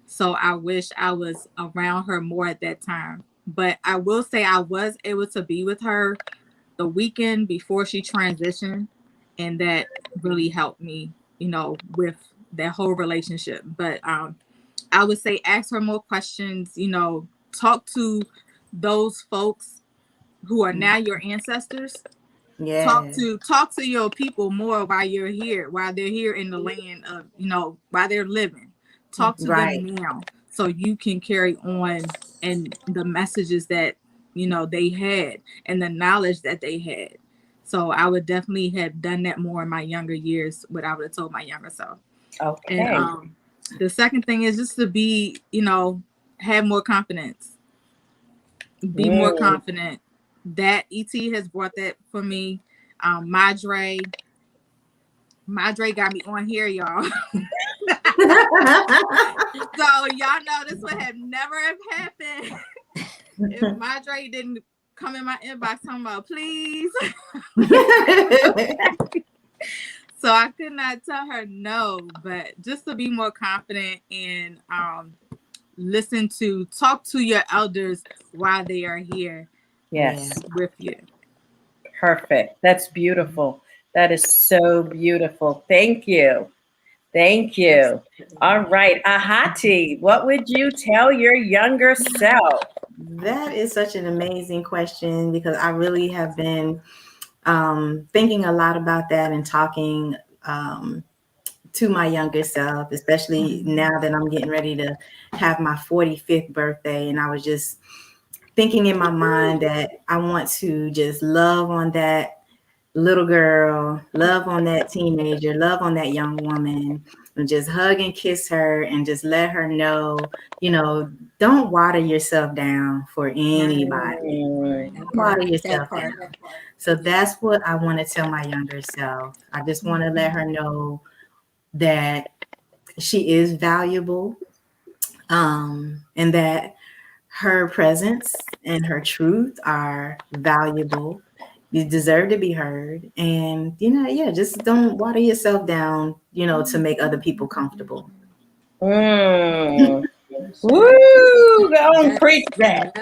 Speaker 3: So I wish I was around her more at that time. But I will say I was able to be with her the weekend before she transitioned. And that really helped me, with that whole relationship. But I would say ask her more questions, talk to those folks who are now your ancestors.
Speaker 2: Yeah.
Speaker 3: Talk to your people more while they're here in the land of, while they're living. Talk to them now, so you can carry on and the messages that they had and the knowledge that they had. So I would definitely have done that more in my younger years, what I would have told my younger self.
Speaker 1: Okay.
Speaker 3: And the second thing is just to be, have more confidence. Be more confident. That ET has brought that for me. Madre got me on here, y'all. So y'all know this would have never have happened if Madre didn't come in my inbox talking about please. So I could not tell her no, but just to be more confident and talk to your elders while they are here.
Speaker 1: Yes.
Speaker 3: With you.
Speaker 1: Perfect. That's beautiful. That is so beautiful. Thank you. All right. Ahati, what would you tell your younger self?
Speaker 2: That is such an amazing question, because I really have been thinking a lot about that and talking to my younger self, especially now that I'm getting ready to have my 45th birthday. And I was just thinking in my mind that I want to just love on that little girl, love on that teenager, love on that young woman, and just hug and kiss her and just let her know, don't water yourself down for anybody. Water yourself down. So that's what I want to tell my younger self. I just want to let her know that she is valuable, and that her presence and her truth are valuable. You deserve to be heard. And, just don't water yourself down, to make other people comfortable.
Speaker 1: Mm. Woo! Go on, preach that.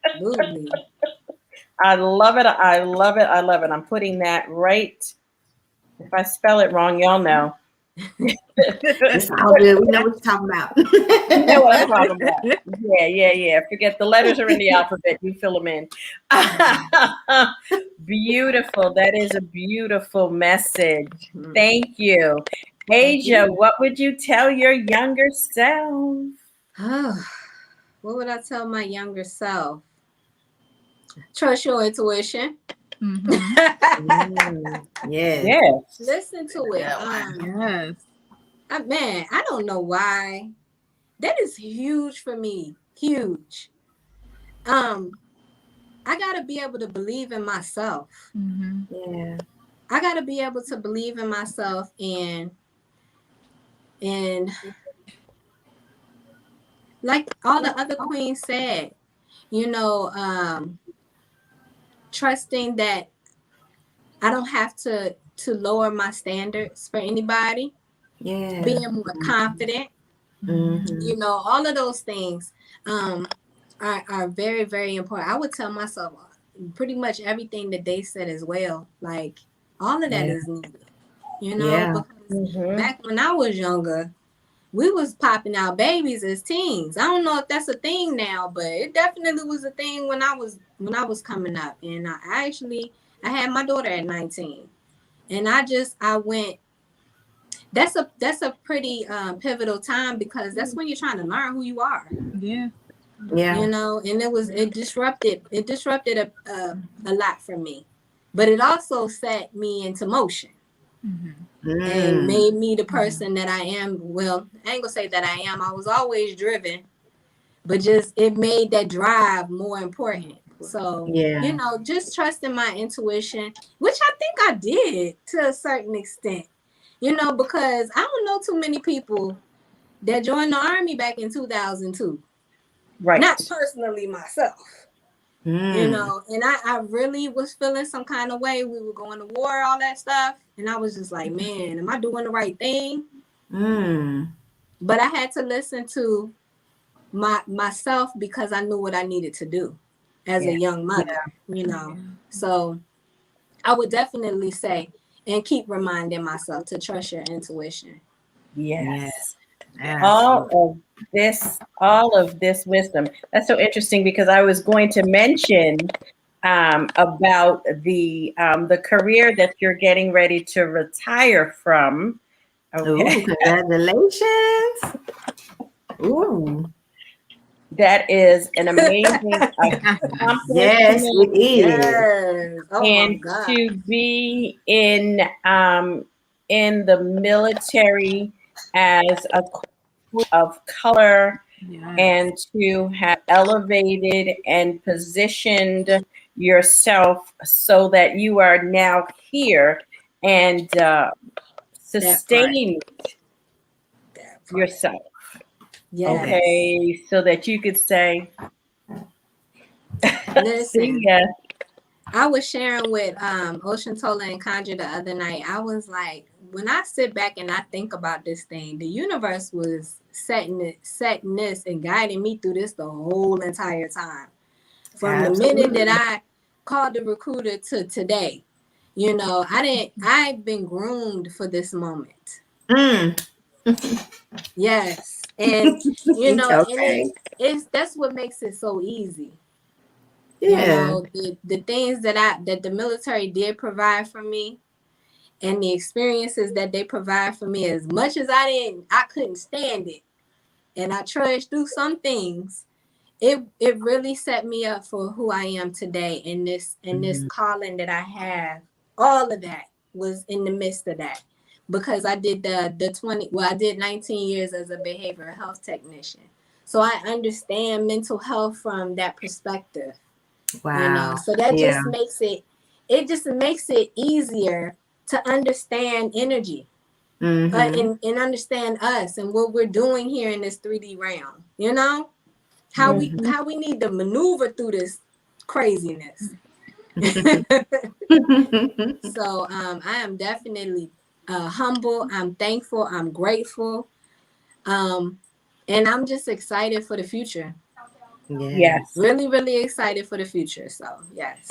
Speaker 4: Absolutely.
Speaker 1: I love it. I love it. I love it. I'm putting that right. If I spell it wrong, y'all know.
Speaker 2: It's all good. We know what you're talking about.
Speaker 1: You know what I'm talking about. Yeah. Forget the letters are in the alphabet. You fill them in. Beautiful. That is a beautiful message. Thank you. Asia, what would you tell your younger self?
Speaker 4: Oh, what would I tell my younger self? Trust your intuition.
Speaker 2: Yes.
Speaker 4: Listen to it.
Speaker 3: Yes.
Speaker 4: Man, I don't know why. That is huge for me. Huge. I gotta be able to believe in myself.
Speaker 2: Yeah.
Speaker 4: I gotta be able to believe in myself and like all the other queens said, trusting that I don't have to lower my standards for anybody.
Speaker 2: Yeah.
Speaker 4: Being more confident. All of those things are very, very important. I would tell myself pretty much everything that they said as well. Like all of that is needed. Because back when I was younger, we was popping out babies as teens. I don't know if that's a thing now, but it definitely was a thing when I was coming up. And I had my daughter at 19. And I went. That's a pretty pivotal time because that's when you're trying to learn who you are.
Speaker 3: Yeah.
Speaker 4: And it disrupted a lot for me, but it also set me into motion. And made me the person that I am. Well, I ain't gonna say that I am. I was always driven, but just it made that drive more important. So, just trusting my intuition, which I think I did to a certain extent, because I don't know too many people that joined the Army back in 2002.
Speaker 1: Right.
Speaker 4: Not personally myself. And I really was feeling some kind of way. We were going to war, all that stuff. And I was just like, man, am I doing the right thing? But I had to listen to myself because I knew what I needed to do as a young mother, So I would definitely say, and keep reminding myself to trust your intuition.
Speaker 1: Yes. All of this wisdom. That's so interesting because I was going to mention about the career that you're getting ready to retire from. Okay.
Speaker 2: Ooh, congratulations. Ooh.
Speaker 1: That is an amazing accomplishment.
Speaker 2: Yes, it is.
Speaker 4: Yes. Oh,
Speaker 1: and to be in the military as a of color, and to have elevated and positioned yourself so that you are now here and sustained yourself.
Speaker 4: Yes.
Speaker 1: Okay, so that you could say,
Speaker 4: listen,
Speaker 1: see ya.
Speaker 4: I was sharing with Ocean Tola and Conjure the other night. I was like, when I sit back and I think about this thing, the universe was setting this and guiding me through this the whole entire time. From the minute that I called the recruiter to today, I've been groomed for this moment. Yes. And, and that's what makes it so easy. The things that the military did provide for me and the experiences that they provide for me, as much as I couldn't stand it. And I trudged through some things. It really set me up for who I am today in this calling that I have. All of that was in the midst of that. Because I did I did 19 years as a behavioral health technician. So I understand mental health from that perspective.
Speaker 2: Wow.
Speaker 4: So that just makes it makes it easier to understand energy. and understand us and what we're doing here in this 3D realm. You know how we need to maneuver through this craziness. So I am definitely humble. I'm thankful. I'm grateful. And I'm just excited for the future.
Speaker 1: Yes.
Speaker 4: Really, really excited for the future. So yes.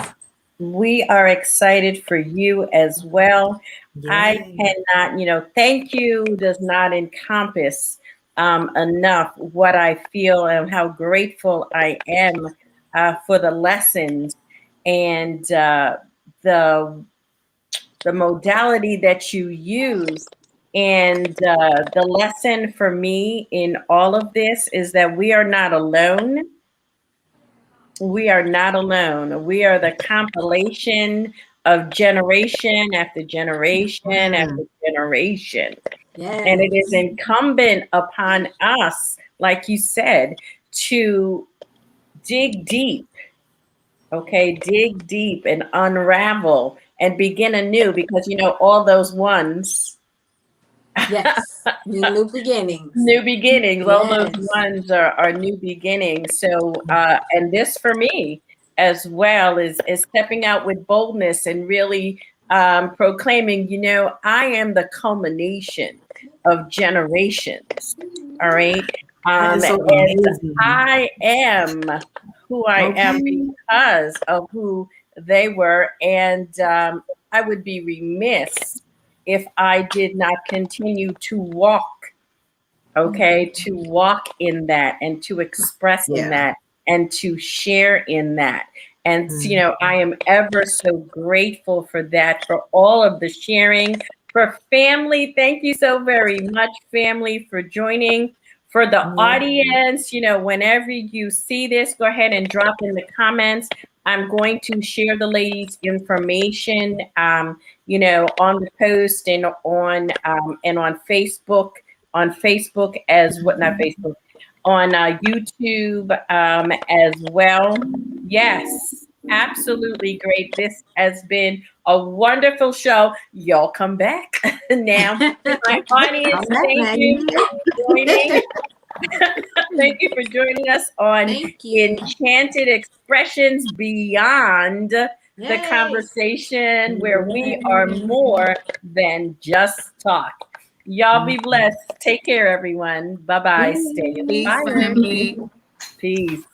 Speaker 1: We are excited for you as well. I cannot, thank you does not encompass enough what I feel and how grateful I am for the lessons and the modality that you use. And the lesson for me in all of this is that we are not alone. We are not alone. We are the compilation of generation after generation after generation.
Speaker 4: Yes.
Speaker 1: And it is incumbent upon us, like you said, to dig deep, okay? Dig deep and unravel and begin anew because, all those ones.
Speaker 4: Yes. New beginnings.
Speaker 1: New beginnings. All those
Speaker 4: Yes.
Speaker 1: ones are new beginnings. So, and this for me as well is stepping out with boldness and really proclaiming, I am the culmination of generations. All right.
Speaker 2: That is so
Speaker 1: And
Speaker 2: amazing.
Speaker 1: I am who I am because of who they were. And I would be remiss if I did not continue to walk, okay, to walk in that and to express in that and to share in that. And, I am ever so grateful for that, for all of the sharing, for family. Thank you so very much, family, for joining. For the audience, whenever you see this, go ahead and drop in the comments. I'm going to share the ladies' information, on the post and on Facebook as what, not Facebook, on YouTube as well. Yes, absolutely great. This has been a wonderful show. Y'all come back now. My audience, thank you for joining. Thank you for joining us on Enchanted Expressions Beyond the Conversation, where we are more than just talk. Y'all be blessed. Take care, everyone. Bye-bye. Stay
Speaker 3: Peace,
Speaker 1: inspired.
Speaker 3: family.
Speaker 1: Peace.